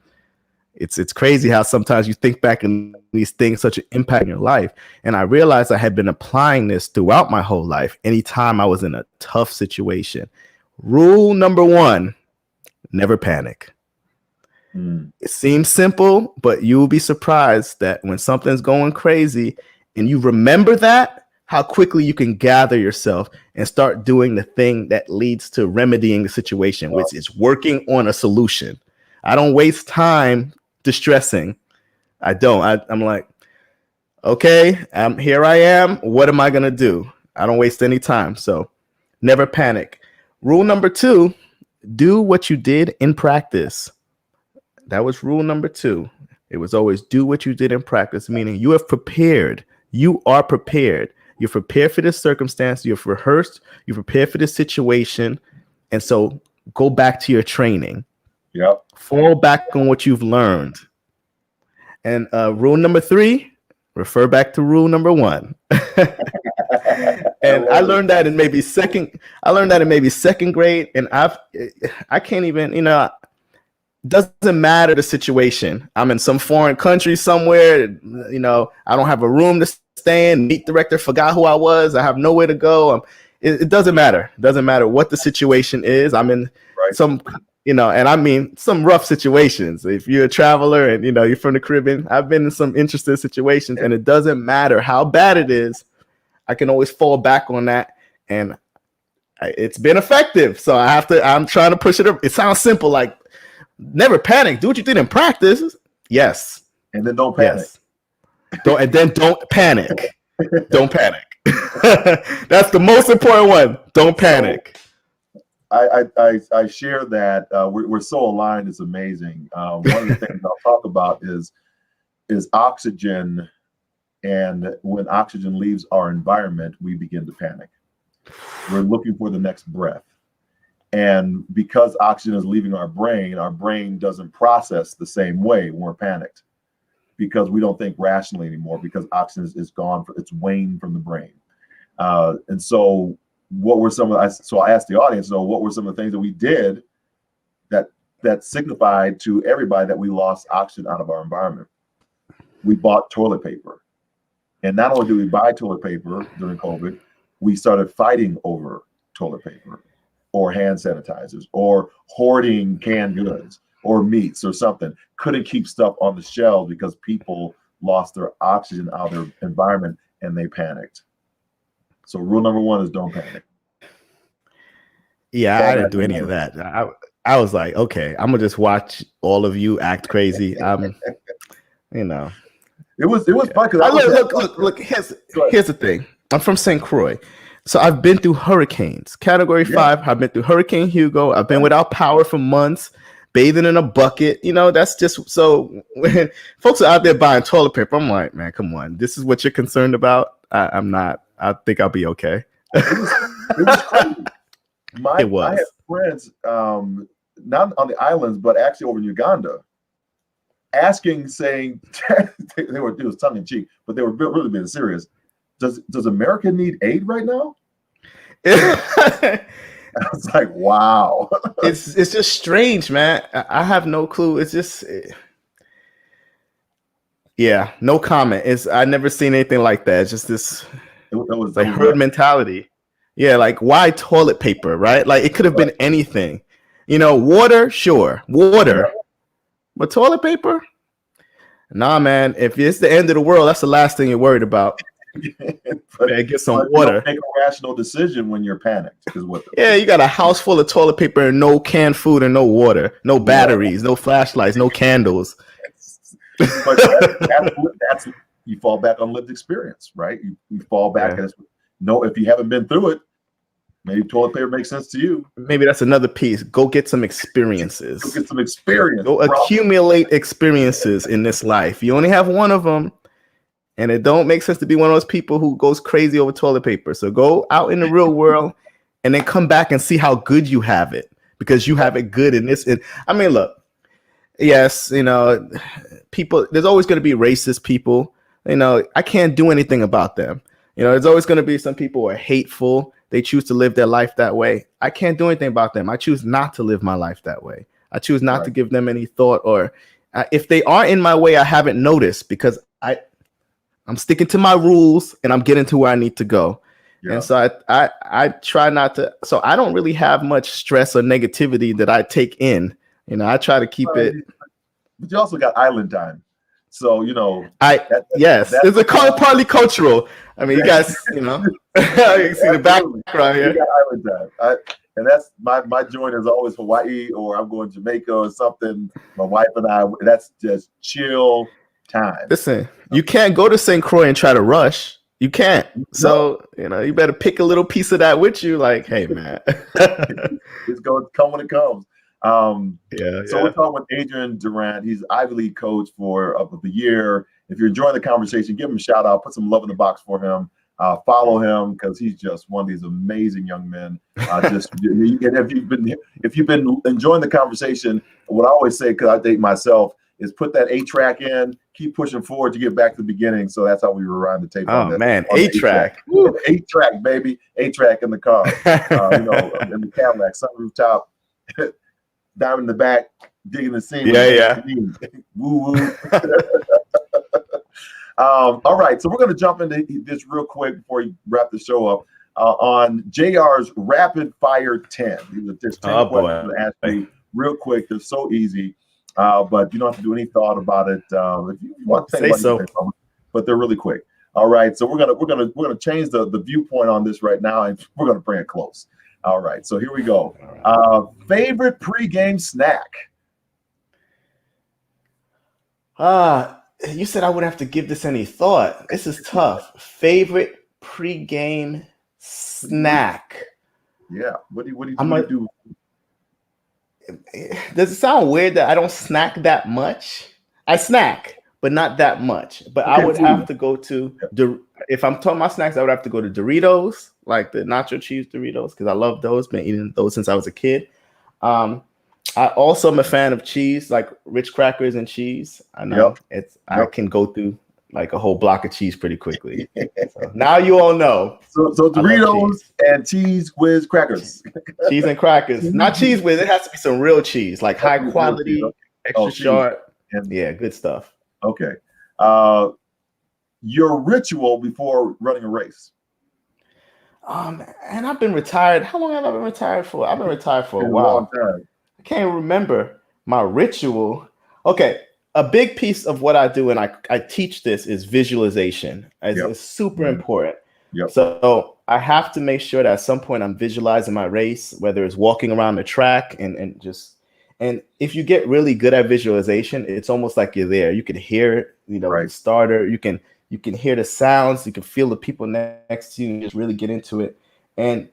It's crazy how sometimes you think back and these things such an impact in your life. And I realized I had been applying this throughout my whole life. Anytime I was in a tough situation. Rule number 1, never panic. It seems simple, but you'll be surprised that when something's going crazy and you remember that, how quickly you can gather yourself and start doing the thing that leads to remedying the situation, which is working on a solution. I don't waste time distressing. I don't. I'm like, okay, here I am. What am I going to do? I don't waste any time. So never panic. Rule number 2, do what you did in practice. That was rule number 2. It was always do what you did in practice, meaning you have prepared. You are prepared. You're prepared for this circumstance. You've rehearsed. You're prepared for this situation. And so go back to your training.
Yep.
Fall back on what you've learned. And rule number 3, refer back to rule number 1. And I learned that in maybe second grade. And I can't even, doesn't matter the situation. I'm in some foreign country somewhere, I don't have a room to stay in. Meet director forgot who I was. I have nowhere to go. It doesn't matter. It doesn't matter what the situation is. I'm in some, and I mean some rough situations. If you're a traveler and you're from the Caribbean, I've been in some interesting situations, and it doesn't matter how bad it is. I can always fall back on that, and it's been effective. So I'm trying to push it up. It sounds simple, like never panic. Do what you did in practice. Yes.
And then don't panic.
Yes. Don't panic. Don't panic. That's the most important one. Don't panic.
I share that. We're so aligned. It's amazing. One of the things I'll talk about is oxygen. And when oxygen leaves our environment, we begin to panic. We're looking for the next breath. And because oxygen is leaving our brain doesn't process the same way when we're panicked, because we don't think rationally anymore, because oxygen is gone, it's waned from the brain. And so what were I asked the audience, what were some of the things that we did that signified to everybody that we lost oxygen out of our environment? We bought toilet paper. And not only did we buy toilet paper during COVID, we started fighting over toilet paper or hand sanitizers or hoarding canned goods or meats or something. Couldn't keep stuff on the shelves because people lost their oxygen out of their environment and they panicked. So rule number 1 is don't panic.
Yeah, I didn't do any of that. I was like, okay, I'm gonna just watch all of you act crazy.
It was fun because
look. Here's the thing. I'm from St. Croix, so I've been through hurricanes. Category 5. I've been through Hurricane Hugo. I've been without power for months, bathing in a bucket. That's just so. When folks are out there buying toilet paper, I'm like, man, come on. This is what you're concerned about. I'm not. I think I'll be okay.
It was crazy. I had friends, not on the islands, but actually over in Uganda, asking, saying, it was tongue in cheek, but they were really being serious. Does America need aid right now? I was like, wow.
It's just strange, man. I have no clue. It's just, yeah, no comment. I never seen anything like that. It's just this like herd mentality. Yeah, like why toilet paper, right? Like it could have been anything. Water, sure, water, but toilet paper? Nah, man. If it's the end of the world, that's the last thing you're worried about. Get some water.
You don't make a rational decision when you're panicked.
Yeah, you got a house full of toilet paper and no canned food and no water, no batteries, no flashlights, no candles.
But that's you fall back on lived experience, right? You fall back and if you haven't been through it, maybe toilet paper makes sense to you.
Maybe that's another piece. Go get some experiences.
Go get some experience.
Go accumulate experiences in this life. You only have one of them. And it don't make sense to be one of those people who goes crazy over toilet paper. So go out in the real world and then come back and see how good you have it, because you have it good in this. I mean, look, yes, people, there's always going to be racist people. I can't do anything about them. There's always going to be some people who are hateful. They choose to live their life that way. I can't do anything about them. I choose not to live my life that way. I choose not to give them any thought, or if they are in my way, I haven't noticed, because I'm sticking to my rules and I'm getting to where I need to go. Yeah. And so I try not to. So I don't really have much stress or negativity that I take in. I try to keep it.
But you also got island time. So,
yes, it's partly cultural. I mean, you guys, you can see the background here.
You got island time. And that's my joint is always Hawaii, or I'm going to Jamaica or something. My wife and I, that's just chill time.
Listen, you can't go to St. Croix and try to rush. You can't. So, you better pick a little piece of that with you. Like, hey, man.
It's going to come when it comes. So we're talking with Adrian Durant. He's Ivy League coach of the year. If you're enjoying the conversation, give him a shout out. Put some love in the box for him. Follow him, because he's just one of these amazing young men. And if you've been enjoying the conversation, what I always say, because I date myself, is put that 8-track in, keep pushing forward to get back to the beginning. So that's how we rewind the tape.
Oh, man, 8-track.
8-track, baby. 8-track in the car, in the Cadillac, sunroof top, down in the back, digging the scene.
Yeah.
Woo woo. All right, so we're going to jump into this real quick before you wrap the show up on JR's Rapid Fire 10. There's 10 questions to ask you real quick. They're so easy. But you don't have to do any thought about it. If you want to say so, but they're really quick. All right, so we're gonna change the viewpoint on this right now, and we're gonna bring it close. All right, so here we go. Favorite pregame snack?
You said I wouldn't have to give this any thought. This is tough. Favorite pregame snack?
Yeah. What do you do?
Does it sound weird that I don't snack that much? I snack, but not that much. But I would have to go to if I'm talking about snacks, I would have to go to Doritos, like the nacho cheese Doritos, because I love those. Been eating those since I was a kid. I also am a fan of cheese, like Ritz crackers and cheese. I know I can go through like a whole block of cheese pretty quickly. So now you all know.
So Doritos and cheese whiz crackers.
Cheese and crackers. Not cheese whiz. It has to be some real cheese, like high quality, extra sharp. Yeah, good stuff.
Okay. Your ritual before running a race?
And I've been retired. How long have I been retired for? I've been retired for a while. I can't remember my ritual. Okay. A big piece of what I do, and I teach this, is visualization. It's super important.
Yep.
So I have to make sure that at some point I'm visualizing my race, whether it's walking around the track and if you get really good at visualization, it's almost like you're there. You can hear, the starter. You can hear the sounds. You can feel the people next to you and just really get into it. And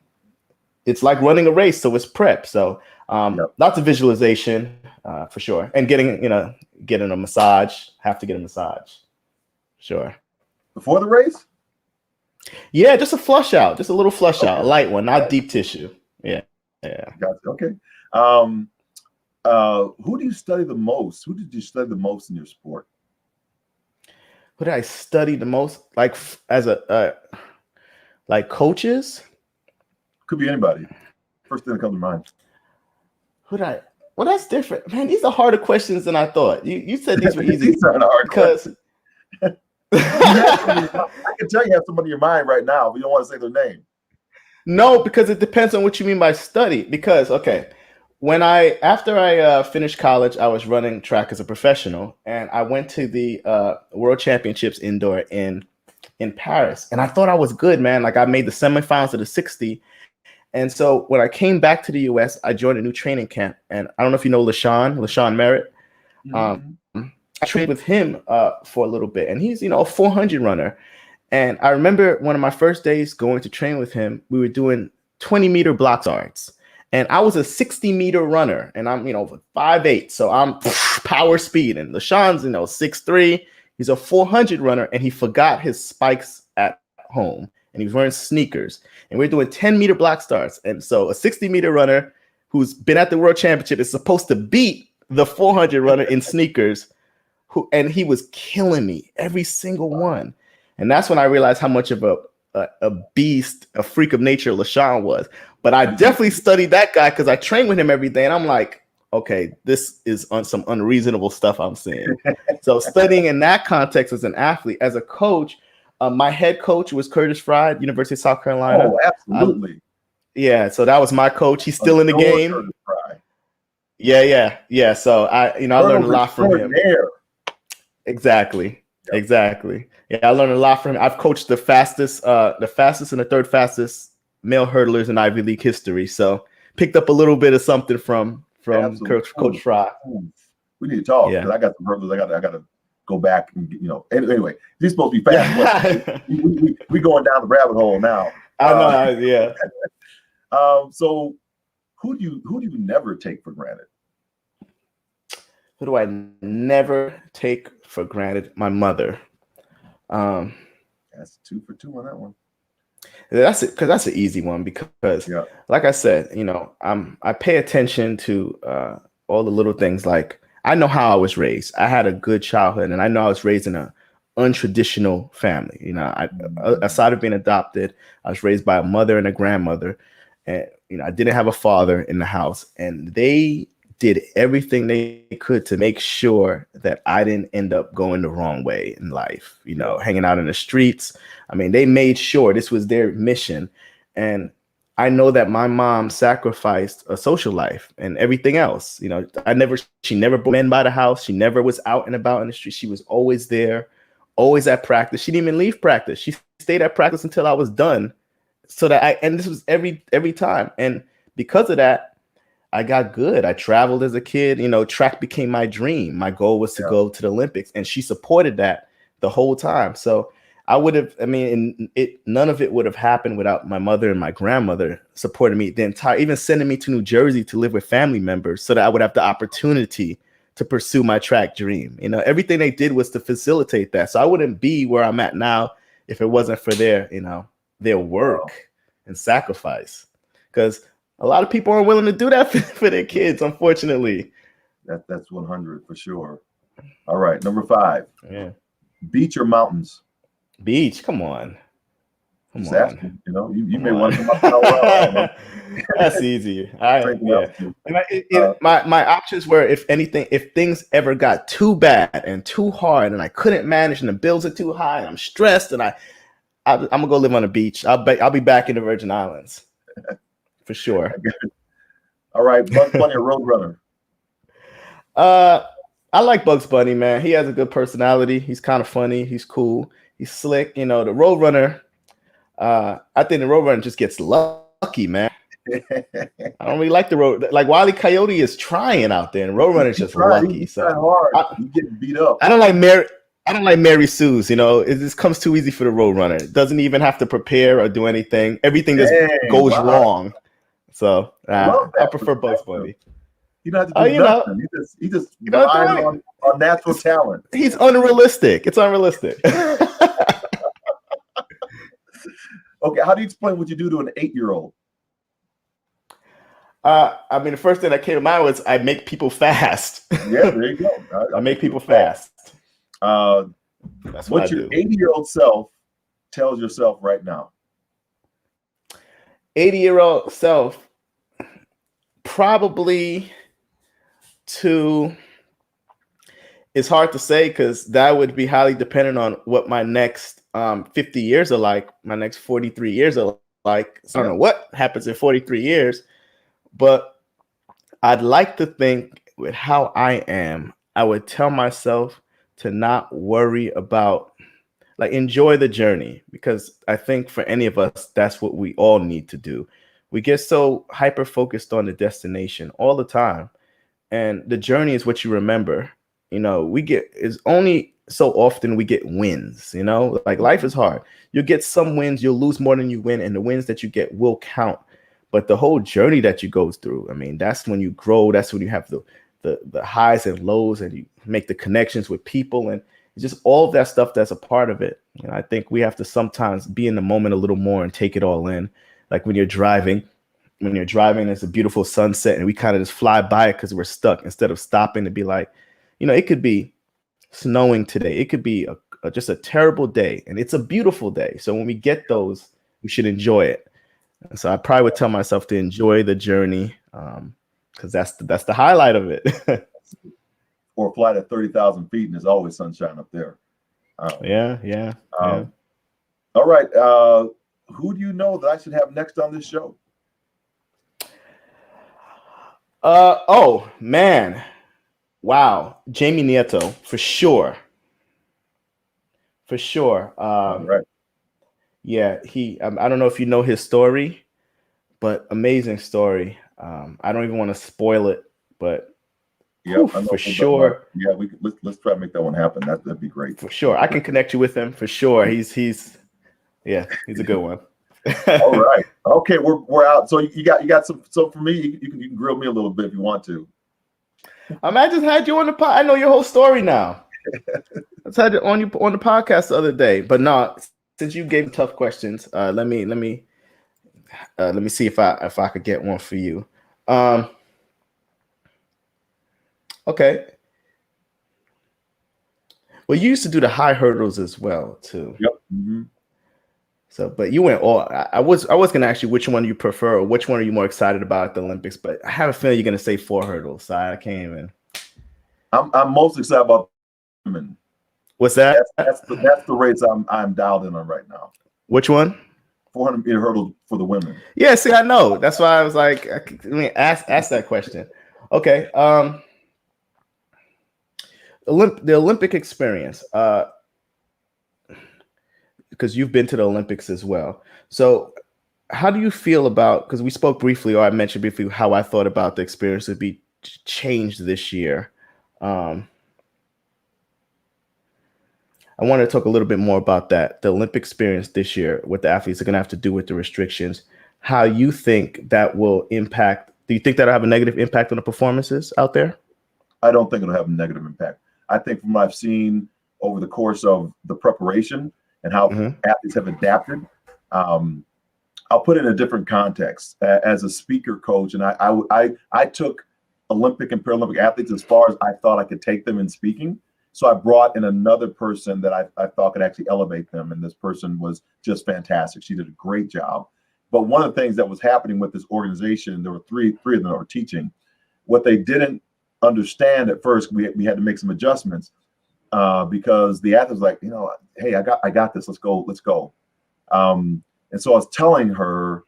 it's like running a race. So it's prep. So lots of visualization for sure. And getting a massage. Have to get a massage. Sure.
Before the race?
Yeah, just a flush out. Just a little flush out. A light one, not deep tissue. Yeah.
Gotcha. Okay. Who do you study the most? Who did you study the most in your sport?
Who did I study the most? Like as a like coaches?
Could be anybody. First thing that comes to mind.
Who did I? Well, that's different, man. These are harder questions than I thought. You said these were easy.
These are hard
because
I can tell you have somebody in your mind right now, but you don't want to say their name.
No, because it depends on what you mean by study. Because okay, after I finished college, I was running track as a professional, and I went to the World Championships indoor in Paris, and I thought I was good, man. Like I made the semifinals of the 60. And so when I came back to the U.S., I joined a new training camp, and I don't know if you know LaShawn Merritt. I trained with him for a little bit, and he's a 400 runner. And I remember one of my first days going to train with him, we were doing 20-meter block starts. And I was a 60-meter runner, and I'm 5'8", so I'm power speed. And LaShawn's 6'3", he's a 400 runner, and he forgot his spikes at home, and he was wearing sneakers. And we're doing 10-meter block starts. And so a 60-meter runner who's been at the World Championship is supposed to beat the 400 runner in sneakers, and he was killing me every single one. And that's when I realized how much of a beast, a freak of nature LaShawn was. But I definitely studied that guy because I trained with him every day. And I'm like, okay, this is on some unreasonable stuff I'm seeing. So studying in that context as an athlete, as a coach, my head coach was Curtis Fried, University of South Carolina.
Oh, absolutely.
Yeah, so that was my coach. He's still in the game. Curtis Fried. Yeah. So I learned a lot from him. Exactly. Yeah, I learned a lot from him. I've coached the fastest and the third fastest male hurdlers in Ivy League history. So picked up a little bit of something from Coach Fry.
We need to talk because I got some hurdlers. I got to go back and Anyway, these supposed to be fast. we going down the rabbit hole now.
I know. Yeah.
So who do you never take for granted?
Who do I never take for granted? My mother.
That's 2 for 2 on that one.
That's it, because that's an easy one. Because, like I said, I pay attention to all the little things. Like I know how I was raised. I had a good childhood, and I know I was raised in a untraditional family. Aside of being adopted, I was raised by a mother and a grandmother, and I didn't have a father in the house, and they did everything they could to make sure that I didn't end up going the wrong way in life, hanging out in the streets. I mean, they made sure this was their mission. And I know that my mom sacrificed a social life and everything else. She never brought men by the house. She never was out and about in the street. She was always there, always at practice. She didn't even leave practice. She stayed at practice until I was done. And this was every time. And because of that, I got good. I traveled as a kid. Track became my dream. My goal was to go to the Olympics, and she supported that the whole time. So none of it would have happened without my mother and my grandmother supporting me even sending me to New Jersey to live with family members so that I would have the opportunity to pursue my track dream. Everything they did was to facilitate that. So I wouldn't be where I'm at now if it wasn't for their work and sacrifice. Because a lot of people aren't willing to do that for their kids, unfortunately.
That's 100 for sure. All right, number 5.
Yeah.
Beach or mountains?
Beach. Come on.
Asking, you may want to come up.
That's easy. My options were, if things ever got too bad and too hard, and I couldn't manage, and the bills are too high, and I'm stressed, and I'm gonna go live on a beach. I'll be back in the Virgin Islands. For sure.
All right, Bugs Bunny or Roadrunner?
I like Bugs Bunny, man. He has a good personality. He's kind of funny. He's cool. He's slick. The Roadrunner, I think the Roadrunner just gets lucky, man. I don't really like the road. Like Wile E. Coyote is trying out there, and Roadrunner is just lucky.
He's hard. He's getting beat up.
I don't like Mary Sue's. It just comes too easy for the Roadrunner. It doesn't even have to prepare or do anything. Everything just goes wrong. So I prefer Bugs Bunny.
You don't have to do nothing. He just relies on natural talent.
He's unrealistic. It's unrealistic.
Okay, how do you explain what you do to an 8-year-old?
I mean, the first thing that came to mind was I make people fast.
Yeah, there you go.
I make people fast.
That's what your 80-year-old self tells yourself right now.
80-year-old self, probably it's hard to say because that would be highly dependent on what my next 50 years are like, my next 43 years are like. So I don't know what happens in 43 years, but I'd like to think with how I am, I would tell myself to not worry about, like, enjoy the journey, because I think for any of us, that's what we all need to do. We get so hyper focused on the destination all the time, and the journey is what you remember. Is only so often we get wins, like life is hard. You'll get some wins, you'll lose more than you win, and the wins that you get will count. But the whole journey that you go through, I mean, that's when you grow. That's when you have the highs and lows, and you make the connections with people, and it's just all of that stuff that's a part of it. I think we have to sometimes be in the moment a little more and take it all in. Like when you're driving, it's a beautiful sunset, and we kind of just fly by it because we're stuck, instead of stopping to be like, it could be snowing today. It could be just a terrible day, and it's a beautiful day. So when we get those, we should enjoy it. And so I probably would tell myself to enjoy the journey, because that's the highlight of it.
Or fly at 30,000 feet, and there's always sunshine up there.
Yeah.
All right. Who do you know that I should have next on this show?
Oh man, wow, Jamie Nieto for sure.
All right.
Yeah, I don't know if you know his story, but amazing story. I don't even want to spoil it, but for sure.
Yeah, let's try to make that one happen. That'd be great.
For sure. I can connect you with him for sure. He's a good one.
All right. Okay, we're out. So you got some. So for me, you can grill me a little bit if you want to.
I just had you on the pod. I know your whole story now. I just had it on the podcast the other day. But no, since you gave tough questions, let me see if I could get one for you. Okay. Well, you used to do the high hurdles as well too.
Yep. Mm-hmm.
So, but you went all. I was going to ask you which one you prefer, or which one are you more excited about at the Olympics. But I have a feeling you're going to say 4 hurdles. So I can't even.
I'm most excited about women.
What's that?
That's the race I'm dialed in on right now.
Which one?
400-meter hurdle for the women.
Yeah. See, I know. That's why I was like, let me ask that question. Okay. The Olympic experience. Because you've been to the Olympics as well. So how do you feel about, because we spoke briefly, or I mentioned briefly how I thought about the experience to be changed this year. I want to talk a little bit more about that, the Olympic experience this year, what the athletes are going to have to do with the restrictions, how you think that will impact. Do you think that'll have a negative impact on the performances out there? I
don't think it'll have a negative impact. I think from what I've seen over the course of the preparation and how athletes have adapted, I'll put it in a different context. As a speaker coach, and I took Olympic and Paralympic athletes as far as I thought I could take them in speaking. So I brought in another person that I thought could actually elevate them, and this person was just fantastic. She did a great job. But one of the things that was happening with this organization, there were three of them that were teaching. What they didn't understand at first, we had to make some adjustments because the athlete was like, hey, I got this. Let's go. And so I was telling her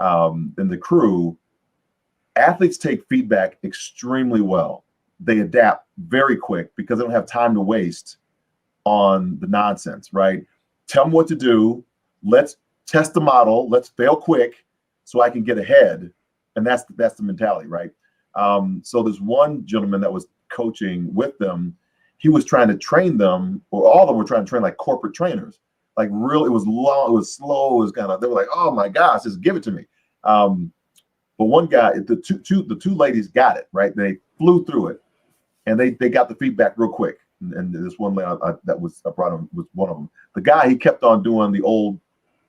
and the crew, athletes take feedback extremely well. They adapt very quick because they don't have time to waste on the nonsense, right? Tell them what to do. Let's test the model. Let's fail quick so I can get ahead. And that's the mentality, right? So there's one gentleman that was coaching with them. He was trying to train them, or all of them were trying to train like corporate trainers. Like it was long, it was slow, it was kind of, they were like, oh my gosh, just give it to me. But one guy, the two ladies got it, right? They flew through it, and they got the feedback real quick. And this one lady I brought him was one of them. The guy, he kept on doing the old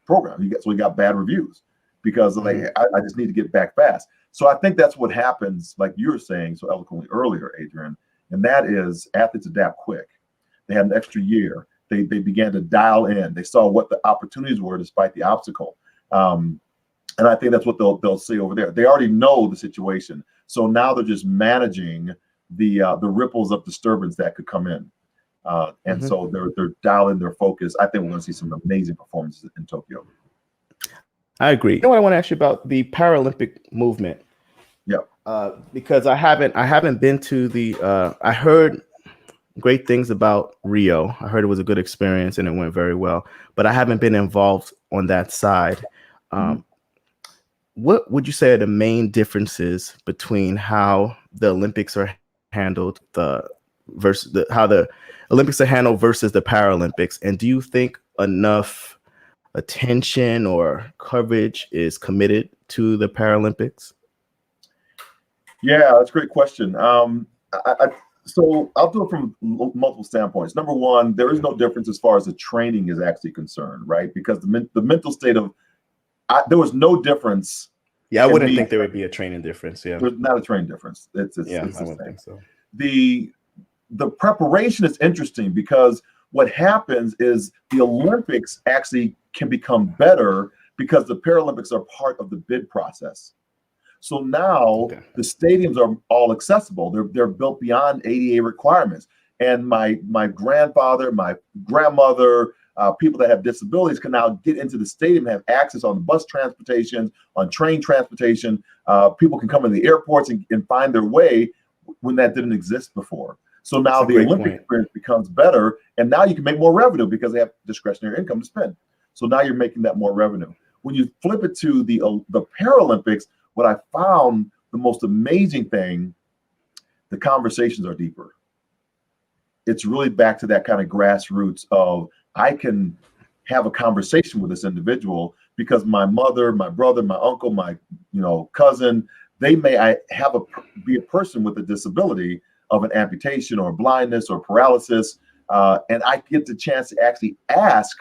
program. So he got bad reviews because like I just need to get back fast. So I think that's what happens, like you were saying so eloquently earlier, Adrian, and that is athletes adapt quick. They had an extra year. They began to dial in. They saw what the opportunities were despite the obstacle. And I think that's what they'll see over there. They already know the situation. So now they're just managing the ripples of disturbance that could come in. And so they're dialing their focus. I think we're going to see some amazing performances in Tokyo.
I agree. You know what I want to ask you about the Paralympic movement?
Yeah.
Because I haven't been to the. I heard great things about Rio. I heard it was a good experience and it went very well. But I haven't been involved on that side. What would you say are the main differences between how the Olympics are handled how the Olympics are handled versus the Paralympics? And do you think enough attention or coverage is committed to the Paralympics?
Yeah, that's a great question. So I'll do it from multiple standpoints. Number one, there is no difference as far as the training is actually concerned, right? Because the mental state of there was no difference.
Yeah, I wouldn't think there would be a training difference. Yeah,
there's not a training difference. It's
I wouldn't think so.
The preparation is interesting because what happens is the Olympics actually can become better because the Paralympics are part of the bid process. So now the stadiums are all accessible. They're built beyond ADA requirements. And my grandfather, my grandmother, people that have disabilities can now get into the stadium, have access on bus transportation, on train transportation. People can come in the airports and find their way when that didn't exist before. So now the Olympic experience becomes better, and now you can make more revenue because they have discretionary income to spend. So now you're making that more revenue. When you flip it to the Paralympics, what I found the most amazing thing, the conversations are deeper. It's really back to that kind of grassroots of I can have a conversation with this individual because my mother, my brother, my uncle, my cousin, they may be a person with a disability of an amputation or blindness or paralysis, and I get the chance to actually ask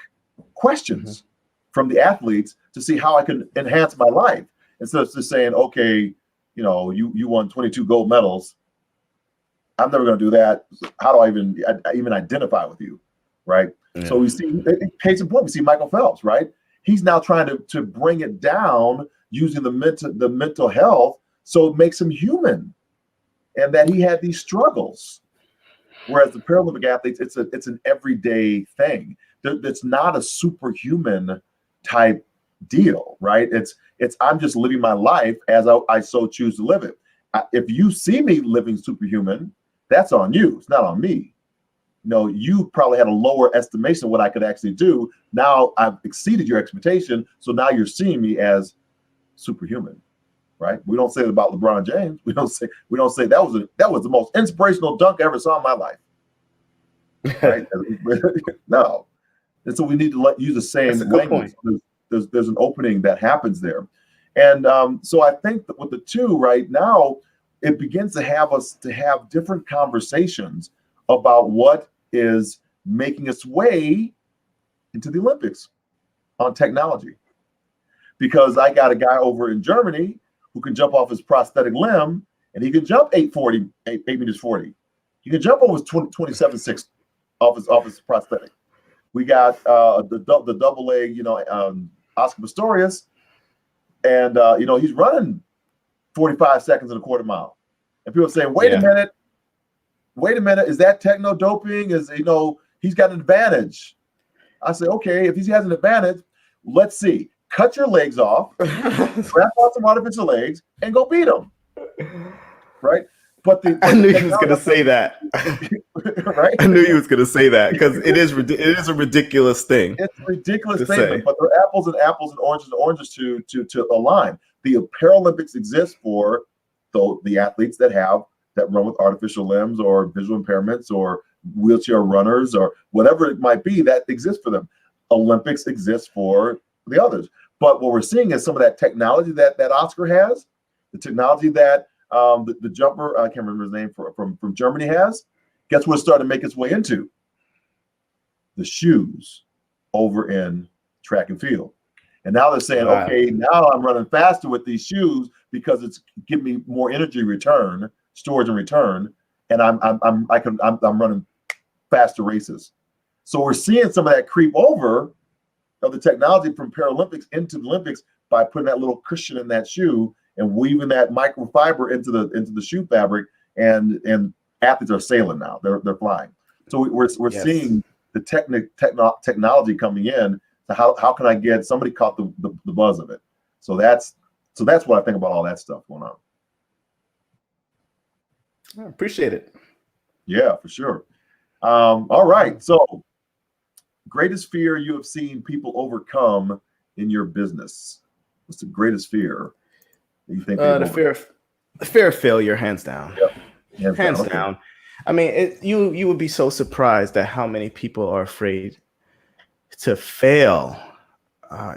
questions from the athletes to see how I can enhance my life instead of just saying, okay, you won 22 gold medals. I'm never going to do that. How do I even identify with you, right? Yeah. So we see, case in point, we see Michael Phelps, right? He's now trying to bring it down using the mental health, so it makes him human, and that he had these struggles. Whereas the Paralympic athletes, it's an everyday thing. It's not a superhuman type deal, right? It's I'm just living my life as I so choose to live it. If you see me living superhuman, that's on you. It's not on me. You probably had a lower estimation of what I could actually do. Now I've exceeded your expectation, so now you're seeing me as superhuman, right? We don't say it about LeBron James. We don't say that was the most inspirational dunk I ever saw in my life, right? No, and so we need to use the same language. There's an opening that happens there, and so I think that with the two right now, it begins to have us to have different conversations about what is making its way into the Olympics on technology. Because I got a guy over in Germany who can jump off his prosthetic limb, and he can jump 8 meters 40. He can jump over 27.6 off his prosthetic. We got the double leg, Oscar Pistorius, and he's running 45 seconds in a quarter mile. And people say, wait a minute, is that techno doping? He's got an advantage. I say, okay, if he has an advantage, let's see. Cut your legs off, wrap on some artificial legs, and go beat him. Right?
I knew he was going to say that.
Right?
I knew he was going to say that because it is a ridiculous thing.
It's a ridiculous statement, but they're apples and oranges to align. The Paralympics exist for the athletes that run with artificial limbs or visual impairments or wheelchair runners or whatever it might be that exists for them. Olympics exists for the others. But what we're seeing is some of that technology that Oscar has, the technology that the jumper, I can't remember his name, from Germany has. Guess what it's starting to make its way into? The shoes over in track and field. And now they're saying,
Wow.
okay, now I'm running faster with these shoes because it's giving me more energy return, storage and return, and I'm running faster races. So we're seeing some of that creep over of the technology from Paralympics into the Olympics by putting that little cushion in that shoe and weaving that microfiber into the shoe fabric, and athletes are sailing now. They're flying. So we're
Yes.
seeing the technology coming in. So how can I get somebody caught the buzz of it? So that's what I think about all that stuff going on.
I appreciate it.
Yeah, for sure. All right. So greatest fear you have seen people overcome in your business. What's the greatest fear that you think?
The fear of failure, hands down.
Yep.
Hands down. I mean, you would be so surprised at how many people are afraid to fail.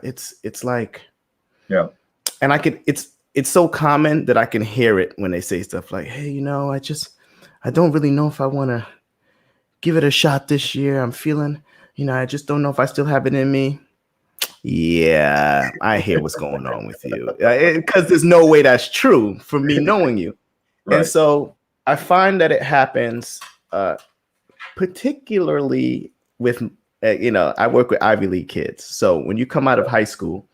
It's like,
yeah.
And it's so common that I can hear it when they say stuff like, hey, I don't really know if I want to give it a shot this year. I'm feeling, I just don't know if I still have it in me. Yeah, I hear what's going on with you, because there's no way that's true from me knowing you. Right. And so I find that it happens particularly with, I work with Ivy League kids. So when you come out of high school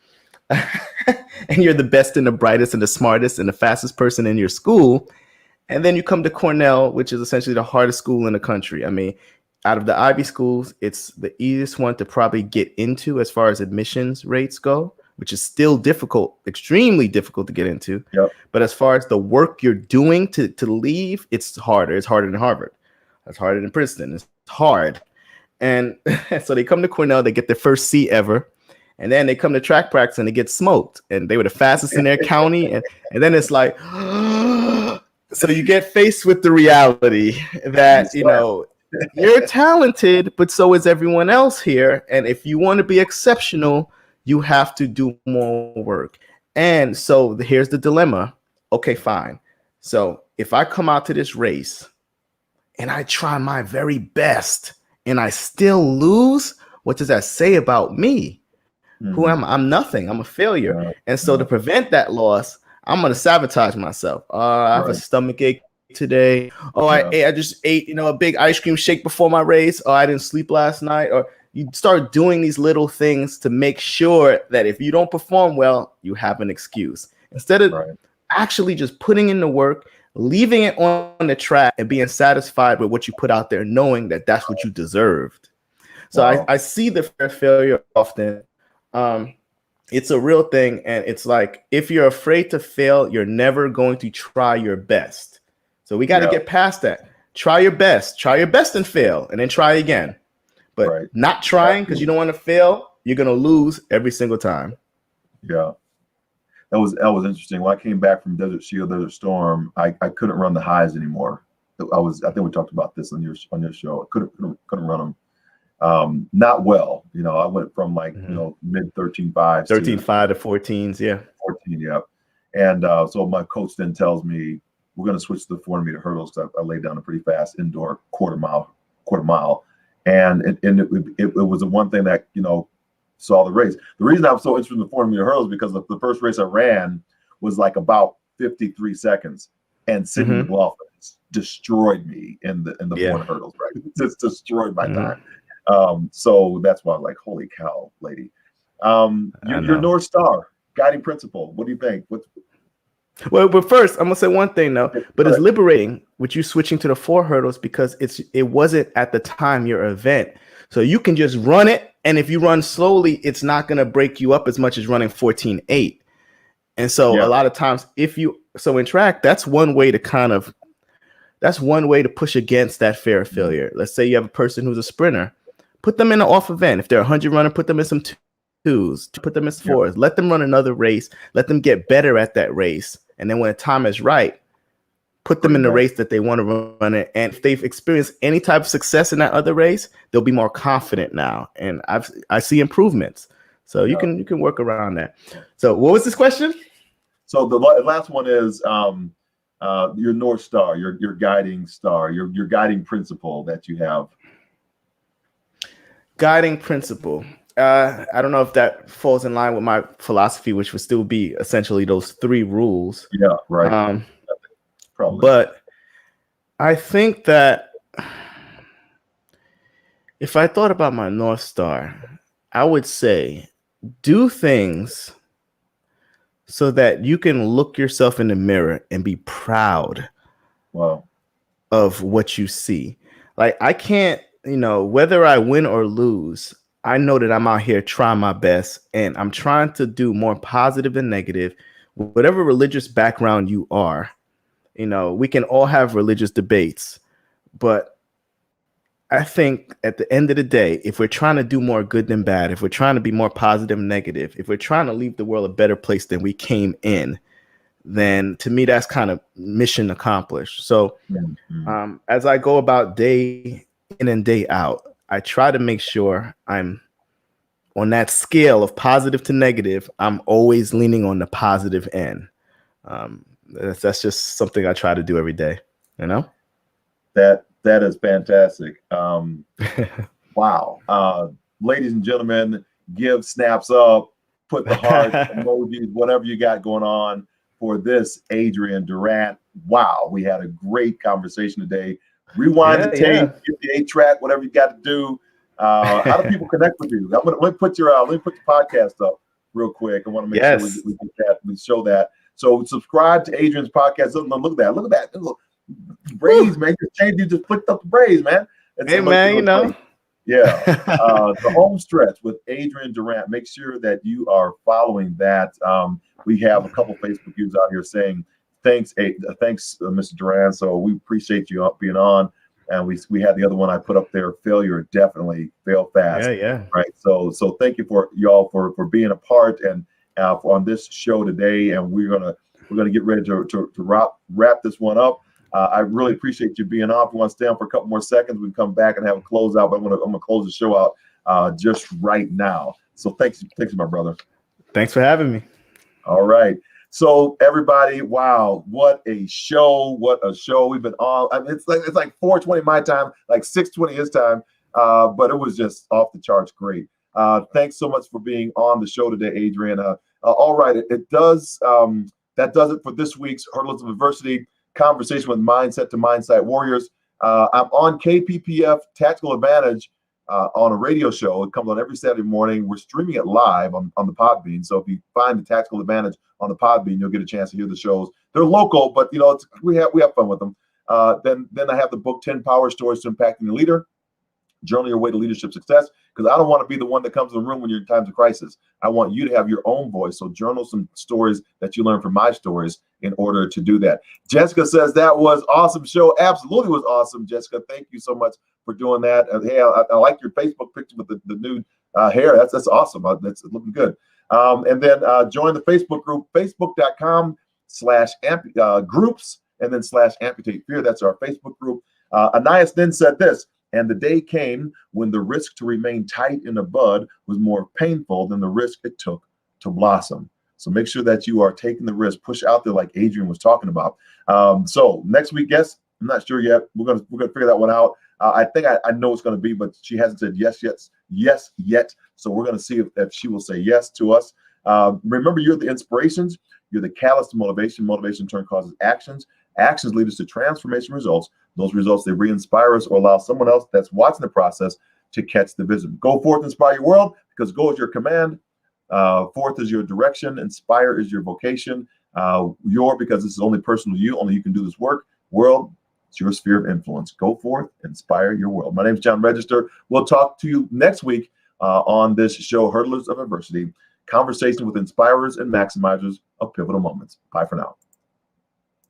and you're the best and the brightest and the smartest and the fastest person in your school, and then you come to Cornell, which is essentially the hardest school in the country. I mean, out of the Ivy schools, it's the easiest one to probably get into as far as admissions rates go, which is still difficult, extremely difficult to get into.
Yep.
But as far as the work you're doing to leave, it's harder. It's harder than Harvard. It's harder than Princeton. It's hard. And so they come to Cornell, they get their first C ever. And then they come to track practice and they get smoked. And they were the fastest in their county. And then it's like, so you get faced with the reality that, you're talented, but so is everyone else here. And if you want to be exceptional, you have to do more work. And so here's the dilemma. Okay, fine. So if I come out to this race and I try my very best and I still lose, what does that say about me? Mm-hmm. Who am I? I'm nothing. I'm a failure. Yeah. And so to prevent that loss, I'm going to sabotage myself. I have a stomach ache today. I just ate, a big ice cream shake before my race. I didn't sleep last night. Or you start doing these little things to make sure that if you don't perform well, you have an excuse. Instead of actually just putting in the work, leaving it on the track and being satisfied with what you put out there, knowing that that's what you deserved. So I see the fear of failure often. It's a real thing. And it's like, if you're afraid to fail, you're never going to try your best. So we got to get past that. Try your best and fail, and then try again. But not trying because you don't want to fail, you're going to lose every single time. Yeah.
That was interesting. When I came back from Desert Shield, Desert Storm, I couldn't run the highs anymore. I think we talked about this on your show. I couldn't run them. Not well. I went from mid 13.5s.
13.5 to 14s, yeah.
14, yeah. And so my coach then tells me, we're going to switch to the 400-meter hurdles. So I laid down a pretty fast indoor quarter mile, and it was the one thing that saw the race. The reason I'm so interested in the 400-meter hurdles is because the first race I ran was like about 53 seconds, and Sydney McLaughlin destroyed me in the 400 hurdles. Right, just destroyed my time. So that's why I'm like, holy cow, lady. Your North Star guiding principle. What do you think?
Well, but first, I'm gonna say one thing though. But it's liberating with you switching to the 4 hurdles because it wasn't at the time your event, so you can just run it. And if you run slowly, it's not gonna break you up as much as running 14.8. And so a lot of times, in track, that's one way to push against that fear of failure. Let's say you have a person who's a sprinter, put them in an off event. If they're a 100 runner, put them in some 2s, to put them in 4s. Let them run another race. Let them get better at that race. And then when the time is right, put them in the race that they want to run it. And if they've experienced any type of success in that other race, they'll be more confident now. And I see improvements. So you can work around that. So what was this question?
So the last one is your North Star, your guiding star, your guiding principle that you have.
Guiding principle. I don't know if that falls in line with my philosophy, which would still be essentially those 3 rules.
Yeah, right. Probably.
But I think that if I thought about my North Star, I would say do things so that you can look yourself in the mirror and be proud of what you see. Like, I can't, whether I win or lose, I know that I'm out here trying my best, and I'm trying to do more positive than negative. Whatever religious background you are, we can all have religious debates, but I think at the end of the day, if we're trying to do more good than bad, if we're trying to be more positive than negative, if we're trying to leave the world a better place than we came in, then to me, that's kind of mission accomplished. So as I go about day in and day out, I try to make sure I'm on that scale of positive to negative. I'm always leaning on the positive end. That's just something I try to do every day,
That is fantastic. Wow. Ladies and gentlemen, give snaps up, put the heart emojis, whatever you got going on for this Adrian Durant. Wow, we had a great conversation today. Rewind the tape, get the 8-track, whatever you got to do. How do people connect with you? Let me put your podcast up real quick. I want to make sure we get that, we show that. So subscribe to Adrian's podcast. Look at that. Look, braids, man. You just flicked up the braids, man.
Hey, man,
Yeah. The home stretch with Adrian Durant. Make sure that you are following that. We have a couple Facebook users out here saying, thanks, Mr. Durant. So we appreciate you being on. And we had the other one I put up there, failure, definitely fail fast.
Yeah.
Right. So thank you for y'all for being a part and on this show today. And we're gonna get ready to wrap this one up. I really appreciate you being on. If you want to stay on for a couple more seconds, we can come back and have a closeout. But I'm gonna close the show out just right now. So thanks, my brother.
Thanks for having me.
All right. So everybody, wow, what a show! What a show we've been on. I mean, it's like 4:20 my time, like 6:20 his time. But it was just off the charts great. Thanks so much for being on the show today, Adrian. All right, it does. That does it for this week's Hurdles of Adversity conversation with Mindset to Mindsight Warriors. I'm on KPPF Tactical Advantage on a radio show. It comes on every Saturday morning. We're streaming it live on the Podbean. So if you find the Tactical Advantage on the Podbean, you'll get a chance to hear the shows. They're local, but we have fun with them. Then I have the book 10 Power Stories to Impacting the Leader. Journal your way to leadership success, because I don't want to be the one that comes in the room when you're in times of crisis. I want you to have your own voice. So journal some stories that you learn from my stories in order to do that. Jessica says that was awesome show. Absolutely was awesome, Jessica. Thank you so much for doing that. Hey, I like your Facebook picture with the new hair. That's awesome. That's looking good. And then join the Facebook group, facebook.com/groups and then /amputate fear. That's our Facebook group. Anais then said this. And the day came when the risk to remain tight in a bud was more painful than the risk it took to blossom. So make sure that you are taking the risk, push out there like Adrian was talking about. So next week, guess, I'm not sure yet. We're gonna figure that one out. I think I know it's going to be, but she hasn't said yes yet. So we're going to see if she will say yes to us. Remember, you're the inspirations. You're the catalyst to motivation. Motivation in turn causes actions. Actions lead us to transformation results. Those results, they re-inspire us or allow someone else that's watching the process to catch the vision. Go forth and inspire your world, because go is your command. Forth is your direction. Inspire is your vocation. Because this is only personal to you. Only you can do this work. World, it's your sphere of influence. Go forth, inspire your world. My name is John Register. We'll talk to you next week on this show, Hurdlers of Adversity, conversation with inspirers and maximizers of pivotal moments. Bye for now.